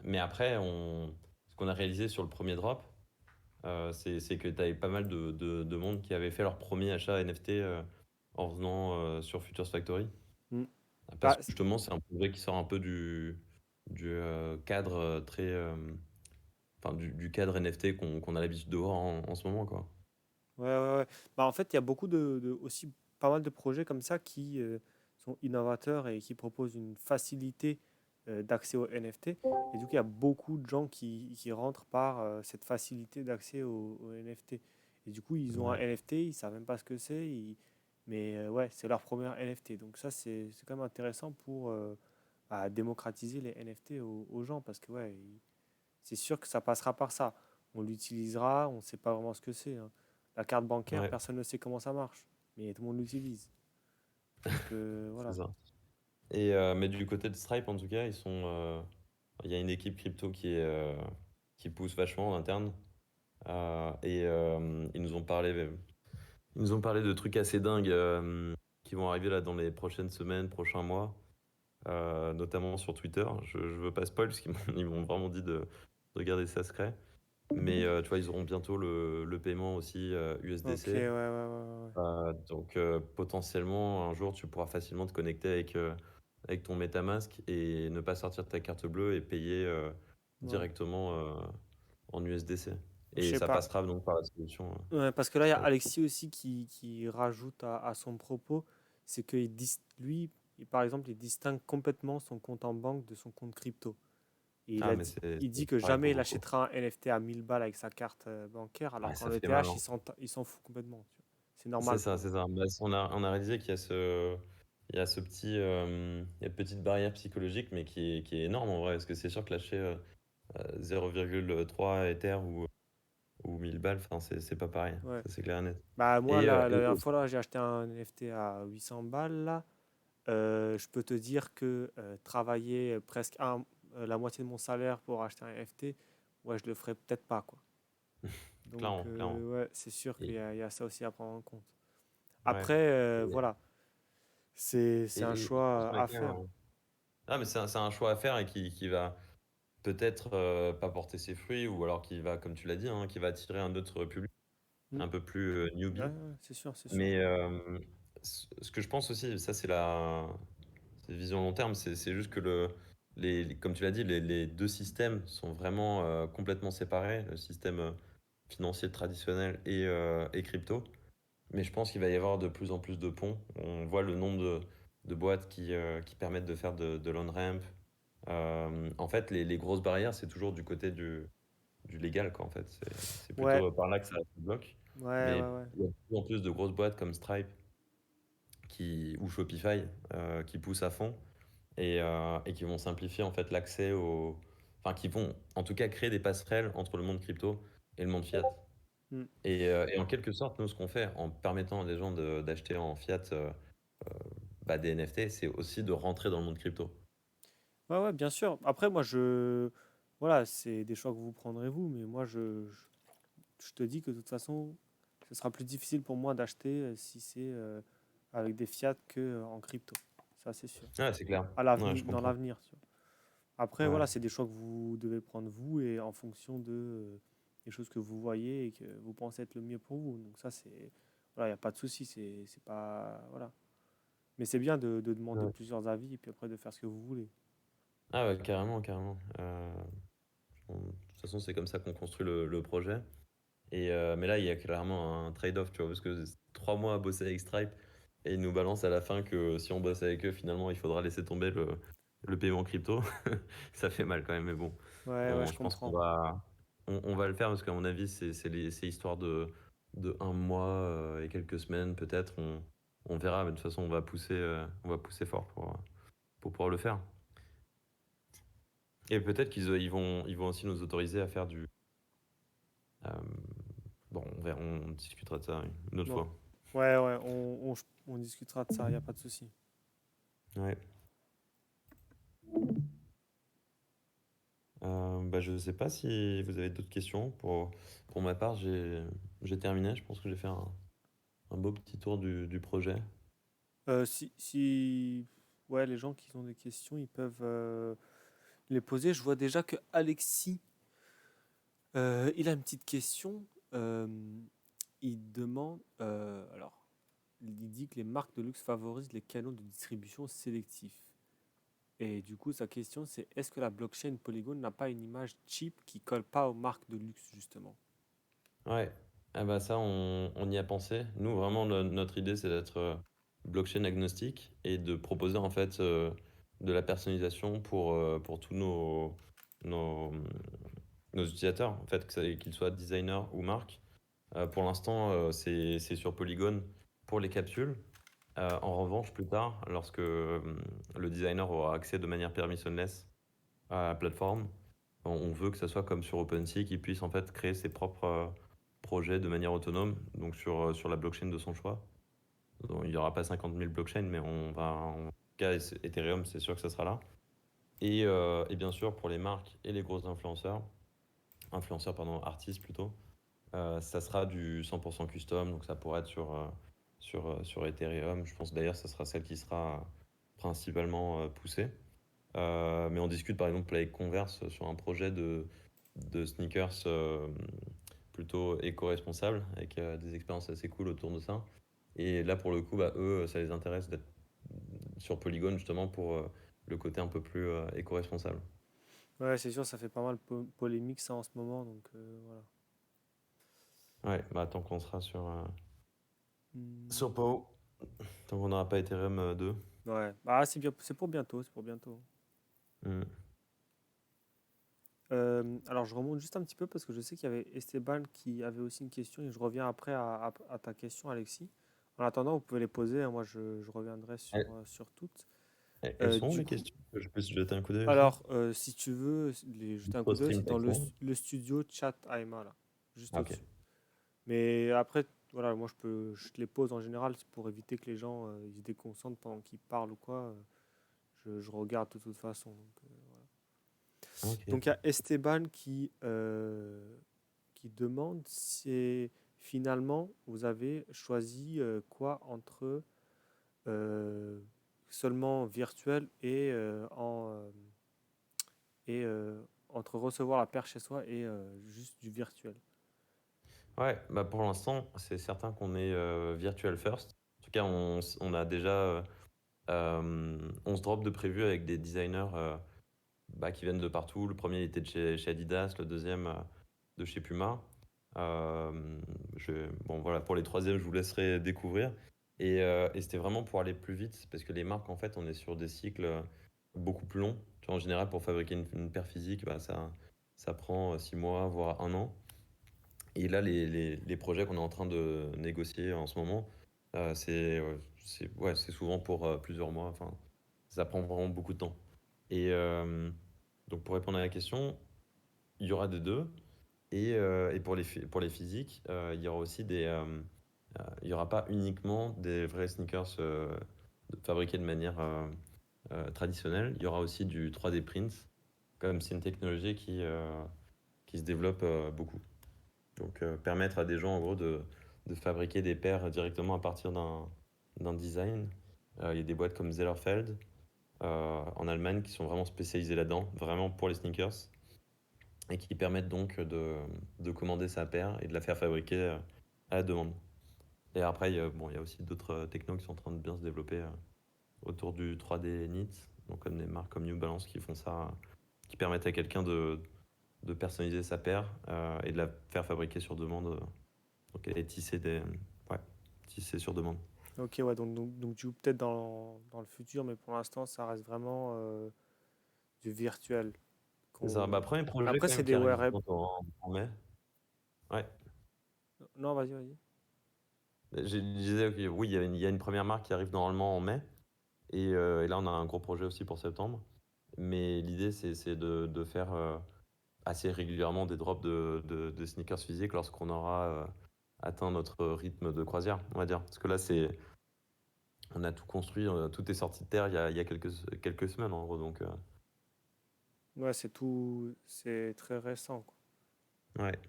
Mais après, ce qu'on a réalisé sur le premier drop, c'est que tu avais pas mal de monde qui avait fait leur premier achat NFT en venant sur Futures Factory. Mm. Parce Bah, que justement, c'est un projet qui sort un peu du cadre enfin, du cadre NFT qu'on a l'habitude de voir en ce moment, quoi. ouais, ouais, ouais. Bah, en fait, il y a beaucoup aussi pas mal de projets comme ça qui sont innovateurs et qui proposent une facilité d'accès aux NFT. Et du coup, il y a beaucoup de gens qui rentrent par cette facilité d'accès aux NFT. Et du coup, ils ont un Ouais, NFT, ils savent même pas ce que c'est, mais ouais, c'est leur premier NFT. Donc ça, c'est quand même intéressant pour bah, démocratiser les NFT aux gens parce que ouais, c'est sûr que ça passera par ça. On l'utilisera, on ne sait pas vraiment ce que c'est, hein. La carte bancaire, ouais, personne ne sait comment ça marche, mais tout le monde l'utilise. Donc c'est voilà. ça. Mais du côté de Stripe, en tout cas, il y a une équipe crypto qui pousse vachement en interne. Ils nous ont parlé de trucs assez dingues qui vont arriver là dans les prochaines semaines, prochains mois, notamment sur Twitter. Je veux pas spoil parce qu'ils m'ont ils m'ont vraiment dit de garder ça secret. Mais tu vois, ils auront bientôt le paiement aussi Ok, ouais, USDC. ouais, ouais, Donc potentiellement, un jour, tu pourras facilement te connecter avec ton MetaMask et ne pas sortir ta carte bleue et payer ouais, ouais. directement en USDC. Je Et sais ça pas. passera donc par la solution Ouais, parce que là, il y a Stripe. Alexis aussi qui rajoute à son propos, c'est lui, par exemple, il distingue complètement son compte en banque de son compte crypto. Et Ah, mais c'est il dit c'est que pareil jamais pour il beaucoup. achètera un NFT à 1000 balles avec sa carte bancaire, alors Ouais, qu'en ça fait mal, ETH, hein. il s'en fout complètement. Tu vois. C'est C'est normal ça, pour lui. c'est ça. Bah, on a réalisé qu'il y a il y a ce petit, il y a une petite barrière psychologique, mais qui est énorme en vrai, parce que c'est sûr que lâcher 0,3 Ether ou 1000 balles, enfin, c'est pas pareil. Ouais. Ça, c'est clair et net. Bah, moi, Et, la dernière fois, là, j'ai acheté un NFT à 800 balles, là. Je peux te dire que travailler presque la moitié de mon salaire pour acheter un NFT, ouais, je le ferais peut-être pas, quoi. Donc, clairement, clairement. ouais, c'est sûr Et, il y a ça aussi à prendre en compte. ouais. Après, Et, voilà, c'est un et je pense choix à qu'honnêtement, faire. ah, mais c'est un choix à faire et qui va peut-être pas porter ses fruits, ou alors qui va, comme tu l'as dit, hein, qui va attirer un autre public, Mm. un peu plus Ouais, newbie. ouais, c'est sûr, c'est sûr. Mais ce que je pense aussi, ça c'est vision long terme, c'est juste que comme tu l'as dit, les deux systèmes sont vraiment complètement séparés, le système financier traditionnel et crypto. Mais je pense qu'il va y avoir de plus en plus de ponts. On voit le nombre de boîtes qui permettent de faire de l'on-ramp. En fait, les grosses barrières, c'est toujours du côté du légal, quoi, en fait. C'est Ouais, plutôt par là que ça se bloque. ouais, ouais, Mais ouais. il y a de plus en plus de grosses boîtes comme Stripe ou Shopify qui poussent à fond et qui vont simplifier en fait l'accès enfin qui vont en tout cas créer des passerelles entre le monde crypto et le monde fiat. Mm. Et en quelque sorte, nous, ce qu'on fait en permettant à des gens d'acheter en fiat des NFT, c'est aussi de rentrer dans le monde crypto. Ouais, ouais, bien sûr. Après, moi, voilà, c'est des choix que vous prendrez vous, mais moi, je te dis que de toute façon, ce sera plus difficile pour moi d'acheter si c'est avec des fiat que en crypto. Ça, c'est sûr. Ouais, c'est clair. À Ouais, l'avenir, je dans comprends. l'avenir. Tu vois. Après, Ouais. voilà, c'est des choix que vous devez prendre vous et en fonction de des choses que vous voyez et que vous pensez être le mieux pour vous. Donc ça, voilà, il n'y a pas de souci. C'est pas, voilà. Mais c'est bien de demander Ouais. plusieurs avis et puis après de faire ce que vous voulez. Ah ouais, carrément, carrément. De toute façon, c'est comme ça qu'on construit le projet. Mais là, il y a clairement un trade-off, tu vois, parce que 3 mois à bosser avec Stripe et ils nous balancent à la fin que si on bosse avec eux, finalement, il faudra laisser tomber le paiement crypto. Ça fait mal quand même, mais bon, Ouais, ouais, je je pense comprends. on va le faire parce qu'à mon avis, c'est histoire de un mois et quelques semaines peut-être. On verra, mais de toute façon, on va pousser fort pour pouvoir le faire. Et peut-être ils vont aussi nous autoriser à faire euh, bon, on discutera de ça une autre Donc, fois. ouais, ouais, on discutera de ça, il n'y a pas de souci. Ouais. Je sais pas si vous avez d'autres questions. Pour ma part, j'ai terminé. Je pense que j'ai fait un beau petit tour du projet. Si, ouais, les gens qui ont des questions, ils peuvent les poser. Je vois déjà que Alexis, il a une petite question. Euh, il demande, alors, il dit que les marques de luxe favorisent les canaux de distribution sélectifs. Et du coup, sa question, c'est est-ce que la blockchain Polygon n'a pas une image cheap qui colle pas aux marques de luxe, justement? Ouais. Ah bah ça, on y a pensé. Nous, vraiment, notre idée, c'est d'être blockchain agnostique et de proposer en fait de la personnalisation pour tous nos, nos utilisateurs, en fait, qu'ils soient designers ou marques. Pour l'instant, c'est sur Polygon pour les capsules. En revanche, plus tard, lorsque le designer aura accès de manière permissionless à la plateforme, on veut que ça soit comme sur OpenSea, qu'il puisse en fait créer ses propres projets de manière autonome, donc sur la blockchain de son choix. Donc, il n'y aura pas 50 000 blockchains, mais en tout cas, Ethereum, c'est sûr que ça sera là. Et bien sûr, pour les marques et les gros influenceurs, pardon, artistes plutôt, ça sera du 100% custom, donc ça pourrait être sur Ethereum. Je pense d'ailleurs que ça sera celle qui sera principalement poussée. Mais on discute par exemple avec Converse sur un projet de sneakers plutôt éco-responsables, avec des expériences assez cool autour de ça. Et là, pour le coup, bah, eux, ça les intéresse d'être sur Polygon justement pour le côté un peu plus éco-responsable. Ouais, c'est sûr, ça fait pas mal polémique ça en ce moment, donc voilà. Ouais, bah tant qu'on sera sur Hmm, Pau, tant qu'on n'aura pas Ethereum 2. ouais, bah c'est bien, c'est pour bientôt, c'est pour bientôt. Hmm. Alors je remonte juste un petit peu parce que je sais qu'il y avait Esteban qui avait aussi une question et je reviens après à ta question, Alexis. En attendant, vous pouvez les poser, hein, moi je reviendrai Elles, sur toutes. elles sont où Du les coup, questions? Que je puisse jeter un coup d'œil aussi? alors si tu veux les jeter un coup d'œil, PostStream c'est dans Texan. le studio chat AMA là, juste Ok. au-dessus. Mais après, voilà, moi je te les pose en général c'est pour éviter que les gens ils se déconcentrent pendant qu'ils parlent ou quoi. Je regarde de toute façon. Voilà. Ok. Donc il y a Esteban qui demande si finalement vous avez choisi quoi entre euh, seulement virtuel et entre recevoir la paire chez soi et juste du virtuel. Ouais, bah pour l'instant, c'est certain qu'on est virtual first. En tout cas, on a déjà 11 drops de prévus avec des designers bah, qui viennent de partout. Le premier il était de chez Adidas, le deuxième de chez Puma. Bon, voilà, pour les troisièmes, je vous laisserai découvrir. Et c'était vraiment pour aller plus vite, parce que les marques, en fait, on est sur des cycles beaucoup plus longs. Tu vois, en général, pour fabriquer une paire physique, bah, ça prend 6 mois, voire un an. Et là, les projets qu'on est en train de négocier en ce moment, ouais, c'est souvent pour plusieurs mois. Enfin, ça prend vraiment beaucoup de temps. Et donc, pour répondre à la question, il y aura des deux. Et pour les physiques, il y aura aussi il y aura pas uniquement des vrais sneakers fabriqués de manière traditionnelle. Il y aura aussi du 3D print, comme c'est une technologie qui se développe beaucoup. Donc, permettre à des gens, en gros, de fabriquer des paires directement à partir d'un design. Il y a des boîtes comme Zellerfeld en Allemagne qui sont vraiment spécialisées là-dedans, vraiment pour les sneakers, et qui permettent donc de commander sa paire et de la faire fabriquer à la demande. Et après, bon, il y a aussi d'autres technos qui sont en train de bien se développer autour du 3D knit, donc comme des marques comme New Balance qui font ça, qui permettent à quelqu'un de personnaliser sa paire et de la faire fabriquer sur demande. Donc elle est tissée ouais, tissée sur demande. Ok, ouais, donc du coup peut-être dans le futur, mais pour l'instant ça reste vraiment du virtuel. C'est ça. Bah, premier projet Après quand c'est même des qui arrive wearables. en mai. Ouais. Non, vas-y, vas-y. Je disais, ok, oui, il y a une première marque qui arrive normalement en mai. Et là, on a un gros projet aussi pour septembre. Mais l'idée, c'est de faire assez régulièrement des drops de sneakers physiques lorsqu'on aura atteint notre rythme de croisière, on va dire. Parce que là, on a tout construit, tout est sorti de terre il y a quelques semaines en gros. Donc, Ouais, c'est tout, c'est très récent, quoi. ouais.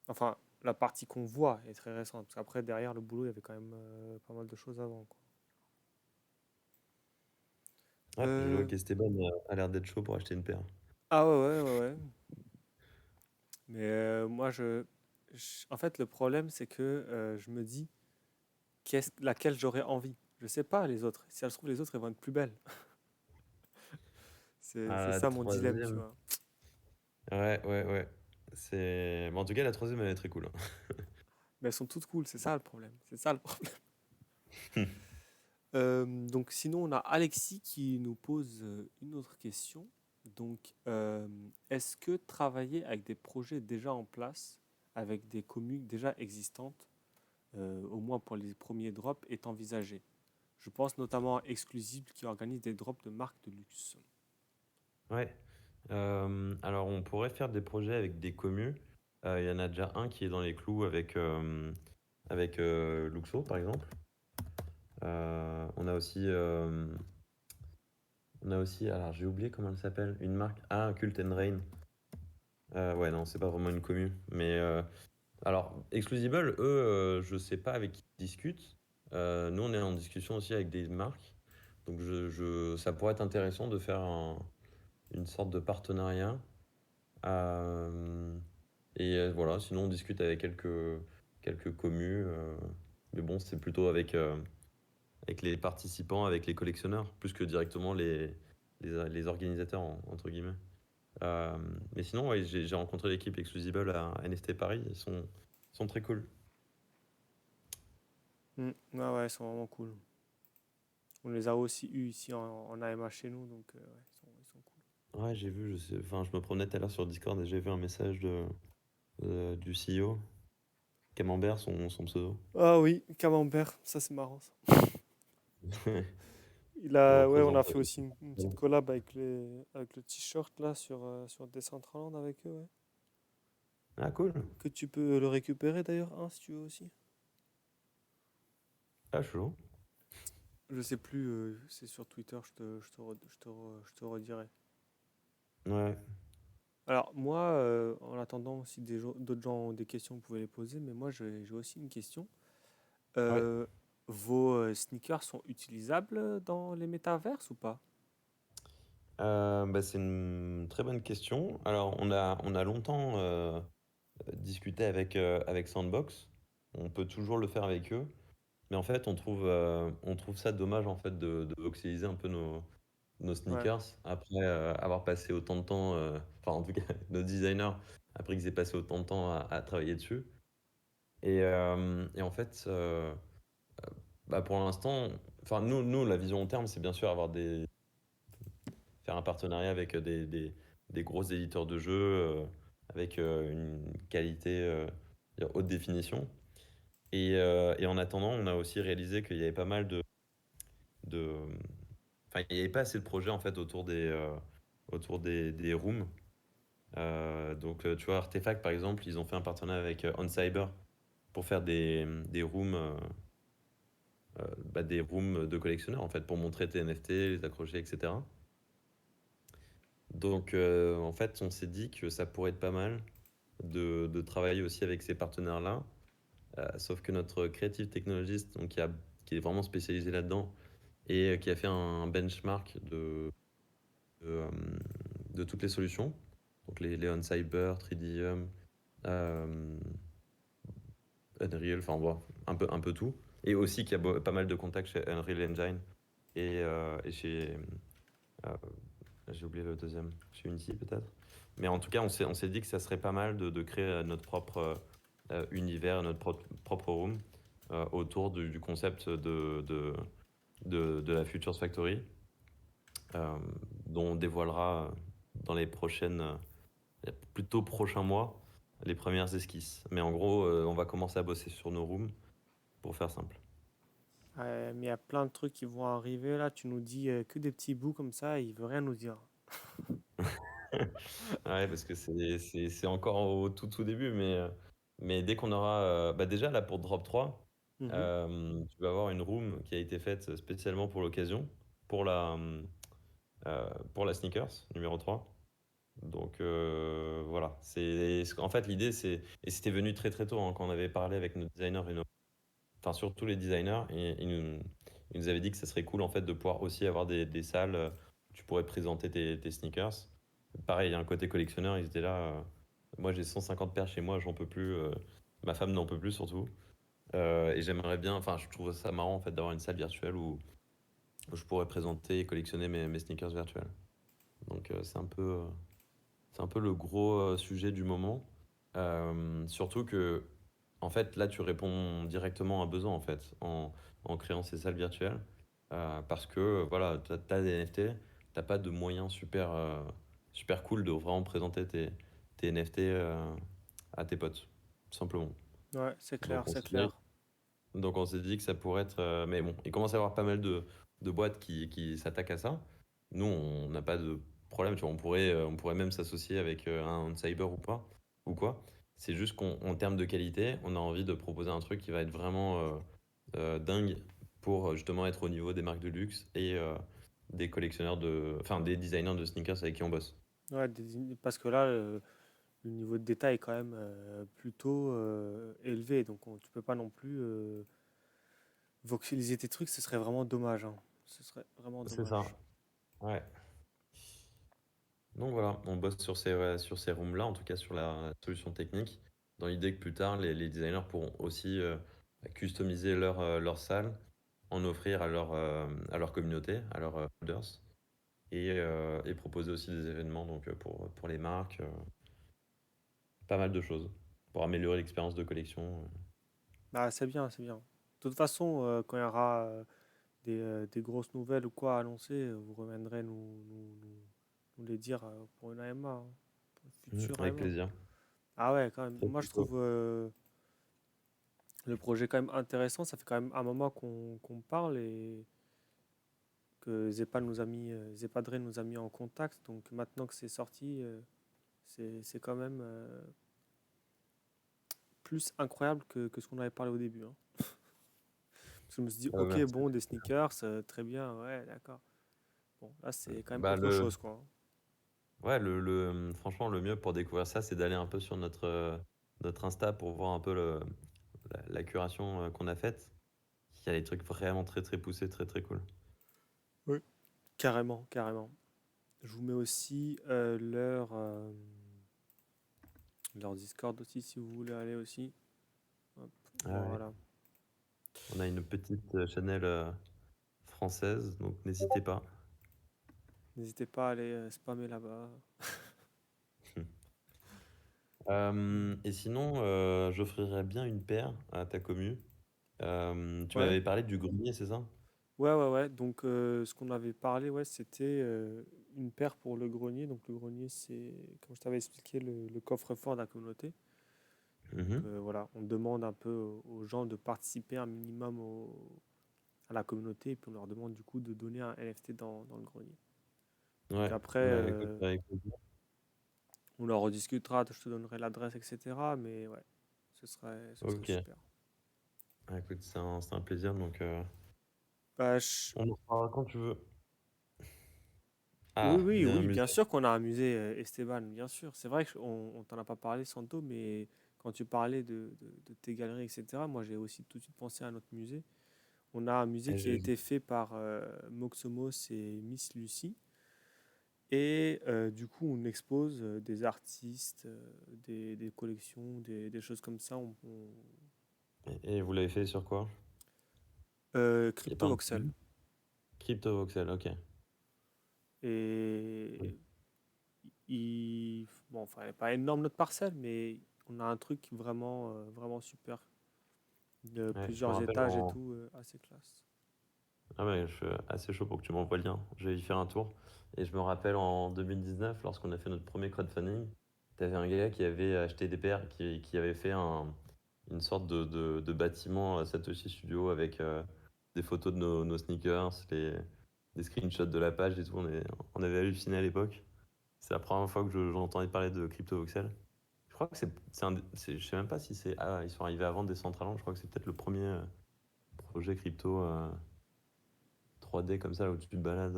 Enfin, la partie qu'on voit est très récente, parce qu'après, derrière le boulot, il y avait quand même pas mal de choses avant, quoi. Ouais, je vois Euh, qu'Esteban a l'air d'être chaud pour acheter une paire. Ah ouais, ouais, ouais, ouais. Mais moi, en fait, le problème, c'est que je me dis, laquelle j'aurais envie. Je sais pas, les autres. Si elles se trouve, les autres, elles vont être plus belles. C'est Ah, la ça mon dilemme, tu troisième. vois. Ouais, ouais, ouais. Bon, en tout cas, la troisième, elle est très cool, Mais elles sont toutes cool, c'est ça le problème. C'est ça le problème. hein. Donc sinon, on a Alexis qui nous pose une autre question. Donc, est-ce que travailler avec des projets déjà en place, avec des communes déjà existantes, au moins pour les premiers drops, est envisagé? Je pense notamment à Exclusible qui organise des drops de marques de luxe. Ouais. Alors, on pourrait faire des projets avec des communes. Il y en a déjà un qui est dans les clous avec Luxo, par exemple. On a aussi, alors j'ai oublié comment elle s'appelle, une marque. Ah, Cult and Rain. Ouais, non, c'est pas vraiment une commune. Mais alors, Exclusible, eux, je sais pas avec qui ils discutent. Nous, on est en discussion aussi avec des marques. Donc, ça pourrait être intéressant de faire une sorte de partenariat. Euh, voilà, sinon on discute avec quelques commus. Mais bon, c'est plutôt avec les participants, avec les collectionneurs, plus que directement les organisateurs, entre guillemets. Euh, mais sinon, ouais, j'ai rencontré l'équipe Exclusible à NFT Paris. Ils sont très cool. Ouais, ouais, ils sont vraiment cool. On les a aussi eus ici en AMA chez nous, donc ouais, ils sont cool. Ouais, j'ai vu, enfin, je me promenais tout à l'heure sur Discord et j'ai vu un message du CEO, Camembert, son pseudo. Ah oui, Camembert, ça c'est marrant ça. Il Ouais, on représente. a fait aussi une petite collab avec le t-shirt là sur Decentraland avec eux, ouais. Ah, cool. Que tu peux le récupérer d'ailleurs, si tu veux aussi. Ah, chaud. Je sais plus, c'est sur Twitter, je te redirai. Ouais. Alors moi, en attendant si d'autres gens ont des questions, vous pouvez les poser, mais moi j'ai aussi une question. Ouais. Euh, Vos sneakers sont utilisables dans les métaverses ou pas? Bah, c'est une très bonne question. Alors, on a longtemps discuté avec Sandbox. On peut toujours le faire avec eux. Mais en fait, on trouve ça dommage en fait de voxeliser un peu nos Ouais. sneakers après avoir passé autant de temps, enfin en tout cas nos designers, après qu'ils aient passé autant de temps à travailler dessus. Et en fait, bah, pour l'instant, enfin nous, la vision long terme, c'est bien sûr faire un partenariat avec des gros éditeurs de jeux, avec une qualité haute définition. Et en attendant, on a aussi réalisé qu'il y avait pas mal de, enfin, il n'y avait pas assez de projets en fait autour des rooms. Donc, tu vois, Artefact par exemple, ils ont fait un partenariat avec OnCyber pour faire des rooms de collectionneurs en fait, pour montrer tes NFT, les accrocher, etc. Donc, en fait, on s'est dit que ça pourrait être pas mal de travailler aussi avec ces partenaires-là. Sauf que notre creative technologist, donc, qui est vraiment spécialisé là-dedans et qui a fait un benchmark de, euh, de toutes les solutions, donc les OnCyber, 3Dium, euh, Unreal, enfin bon, un peu tout. Et aussi qu'il y a pas mal de contacts chez Unreal Engine et chez. euh, j'ai oublié le deuxième, chez Unity peut-être. Mais en tout cas, on s'est dit que ça serait pas mal de créer notre propre univers, notre propre room autour du concept de la Futures Factory, euh, dont on dévoilera dans les plutôt prochains mois, les premières esquisses. Mais en gros, on va commencer à bosser sur nos rooms pour faire simple. Ouais, mais il y a plein de trucs qui vont arriver là. Tu nous dis que des petits bouts comme ça, il veut rien nous dire. Ouais, parce que c'est encore au tout tout début, mais dès qu'on aura. Bah déjà, là, pour Drop 3, Mhm. tu vas avoir une room qui a été faite spécialement pour l'occasion, pour la sneakers numéro 3. Donc voilà. En fait, l'idée, c'est. Et c'était venu très très tôt hein, quand on avait parlé avec nos designers et enfin surtout les designers, et ils nous avaient dit que ça serait cool en fait de pouvoir aussi avoir des salles où tu pourrais présenter tes sneakers. Pareil, il y a un côté collectionneur, ils étaient là. Moi j'ai 150 paires chez moi, j'en peux plus. Ma femme n'en peut plus surtout. Et j'aimerais bien, enfin je trouve ça marrant en fait d'avoir une salle virtuelle où je pourrais présenter et collectionner mes sneakers virtuels. Donc c'est un peu le gros sujet du moment. Surtout que, en fait, là, tu réponds directement à un besoin, en fait, en créant ces salles virtuelles. Parce que, voilà, tu as des NFT, t'as pas de moyens super cool de vraiment présenter tes NFT à tes potes, tout simplement. Ouais, c'est Donc, clair, on c'est s'est dit, clair. donc, on s'est dit que ça pourrait être. Mais bon, il commence à y avoir pas mal de boîtes qui s'attaquent à ça. Nous, on n'a pas de problème. Tu vois, on pourrait même s'associer avec un cyber ou pas, ou quoi. C'est juste qu'en termes de qualité, on a envie de proposer un truc qui va être vraiment dingue pour justement être au niveau des marques de luxe et des collectionneurs enfin, des designers de sneakers avec qui on bosse. Ouais, parce que là, le niveau de détail est quand même plutôt élevé, donc tu peux pas non plus voxeliser tes trucs, ce serait vraiment dommage, hein. Ce serait vraiment C'est ça. dommage. Ouais. Donc voilà, on bosse sur ces rooms-là, en tout cas sur la solution technique, dans l'idée que plus tard, les designers pourront aussi customiser leur salle, en offrir à leur communauté, à leurs holders, et proposer aussi des événements donc, pour les marques, pas mal de choses, pour améliorer l'expérience de collection. Bah, c'est bien, c'est bien. De toute façon, quand il y aura des grosses nouvelles ou quoi à annoncer, vous reviendrez nous les dire pour une AMA, hein, pour une future Avec AMA. plaisir. Ah ouais, quand même. Très Moi, je plutôt. trouve le projet quand même intéressant. Ça fait quand même un moment qu'on parle et que Zepadre nous a mis en contact. Donc maintenant que c'est sorti, c'est quand même plus incroyable que ce qu'on avait parlé au début, hein. Parce que je me suis dit, ok, Merci. bon, des sneakers, très bien, ouais, d'accord. Bon, là, c'est quand même Bah, autre chose, quoi, hein. ouais, franchement, le mieux pour découvrir ça, c'est d'aller un peu sur notre Insta pour voir un peu la curation qu'on a faite. Il y a des trucs vraiment très très poussés, très très cool. Oui. Carrément, carrément. Je vous mets aussi leur Discord aussi si vous voulez aller aussi. Hop, Ah ouais. voilà. On a une petite Chanel française, donc n'hésitez pas. N'hésitez pas à aller spammer là-bas. Et sinon, j'offrirais bien une paire à ta commu. Tu Ouais, m'avais parlé du grenier, c'est ça? ouais, ouais, ouais. Donc, ce qu'on avait parlé, ouais, c'était une paire pour le grenier. Donc, le grenier, c'est, comme je t'avais expliqué, le coffre-fort de la communauté. Donc, Mhm. voilà, on demande un peu aux gens de participer un minimum à la communauté et puis on leur demande du coup de donner un NFT dans le grenier. Donc, Ouais, après, bah écoute, avec plaisir. on leur rediscutera, je te donnerai l'adresse, etc. Mais ouais, ce serait Ok, super. ah, écoute, c'est un plaisir, donc Bah, on en reparlera quand tu veux. oui, Ah, oui, bien oui, amusé. bien sûr qu'on a un musée Esteban, bien sûr. C'est vrai qu'on on t'en a pas parlé, Santo, mais quand tu parlais de tes galeries, etc., moi j'ai aussi tout de suite pensé à notre musée. On a un musée Et qui a été fait par Moxomos et Miss Lucie. Et du coup, on expose des artistes, des collections, des choses comme ça. et vous l'avez fait sur quoi? Il n'y a pas Crypto un Voxel. petit Crypto Voxel, ok. Et bon, enfin, elle n'est pas énorme notre parcelle, mais on a un truc vraiment, vraiment super. De Ouais, je me plusieurs rappelle étages et tout, assez classe. Ah ouais, je suis assez chaud pour que tu m'envoies le lien. Je vais y faire un tour. Et je me rappelle en 2019, lorsqu'on a fait notre premier crowdfunding, tu avais un gars qui avait acheté des paires, qui avait fait une sorte de bâtiment à Satoshi Studio avec des photos de nos sneakers, des screenshots de la page et tout. On avait halluciné à l'époque. C'est la première fois que j'entendais parler de CryptoVoxel. Je crois que je sais même pas si c'est. Ah, ils sont arrivés avant Decentraland. Je crois que c'est peut-être le premier projet crypto 3D comme ça, là où tu te balades.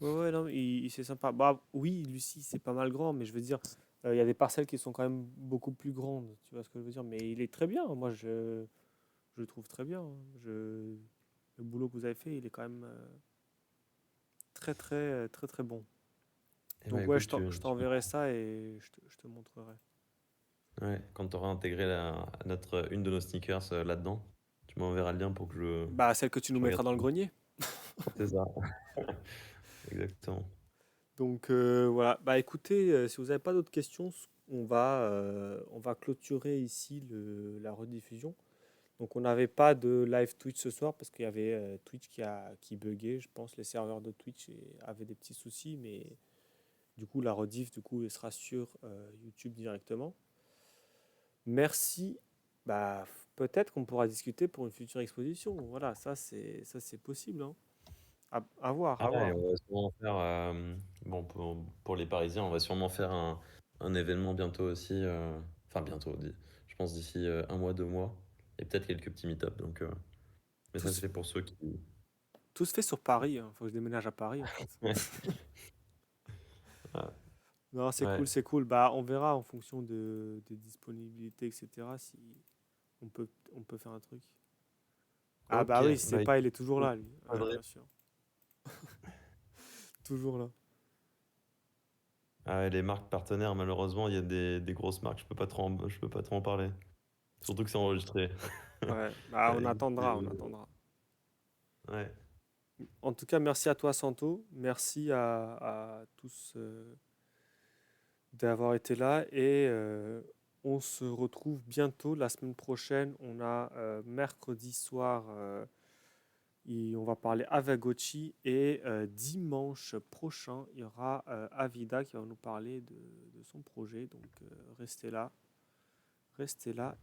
Ouais, ouais, non, c'est sympa. Bah oui, Lucie, c'est pas mal grand, mais je veux dire, il y a des parcelles qui sont quand même beaucoup plus grandes, tu vois ce que je veux dire. Mais il est très bien, moi je le trouve très bien, hein. Le boulot que vous avez fait, il est quand même très, très, très, très bon. Et bah Donc ouais, écoute, je t'enverrai ça et je te montrerai. ouais, quand tu auras intégré une de nos sneakers là-dedans, tu m'enverras le lien pour que Bah celle que tu nous je regarde mettras dans le ça. grenier. C'est ça, exactement. Donc voilà, bah écoutez, si vous n'avez pas d'autres questions, on va clôturer ici la rediffusion. Donc on n'avait pas de live Twitch ce soir parce qu'il y avait Twitch qui buguait, je pense les serveurs de Twitch avaient des petits soucis, mais du coup la rediff du coup elle sera sur YouTube directement. Merci. Bah peut-être qu'on pourra discuter pour une future exposition. Voilà, ça c'est possible, hein. À voir, Ah à ouais, voir. on va sûrement faire, bon, pour les Parisiens, on va sûrement faire un événement bientôt aussi. Enfin, bientôt, je pense d'ici un mois, 2 mois. Et peut-être quelques petits meet-up. Donc, mais Tout ça, se, c'est pour ceux qui. tout se fait sur Paris, hein. Faut que je déménage à Paris en fait. Ouais, ah, Non, c'est cool, ouais. c'est cool. Bah on verra en fonction des disponibilités, etc. Si on peut faire un truc. Ah Ok, bah oui, c'est bah pas, il écoute, est toujours là, lui. Ouais, Audrey. bien sûr. Toujours là. Ah ouais, les marques partenaires, malheureusement, il y a des grosses marques, je peux pas trop en parler. Surtout que c'est enregistré. Ouais, bah, on Avec attendra, on des- attendra. Ouais, En tout cas, merci à toi, Santo. Merci à tous d'avoir été là et on se retrouve bientôt la semaine prochaine. On a mercredi soir, on va parler Avagochi et dimanche prochain, il y aura Avida qui va nous parler de son projet. Donc restez là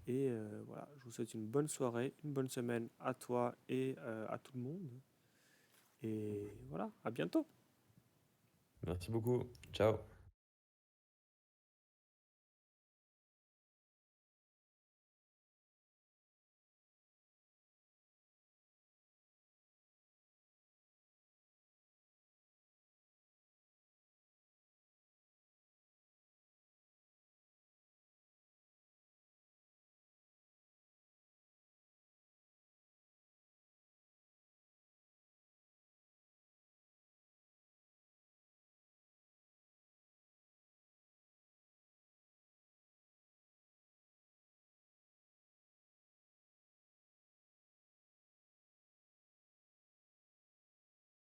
et voilà. Je vous souhaite une bonne soirée, une bonne semaine à toi et à tout le monde. Et voilà, à bientôt. merci beaucoup. Ciao.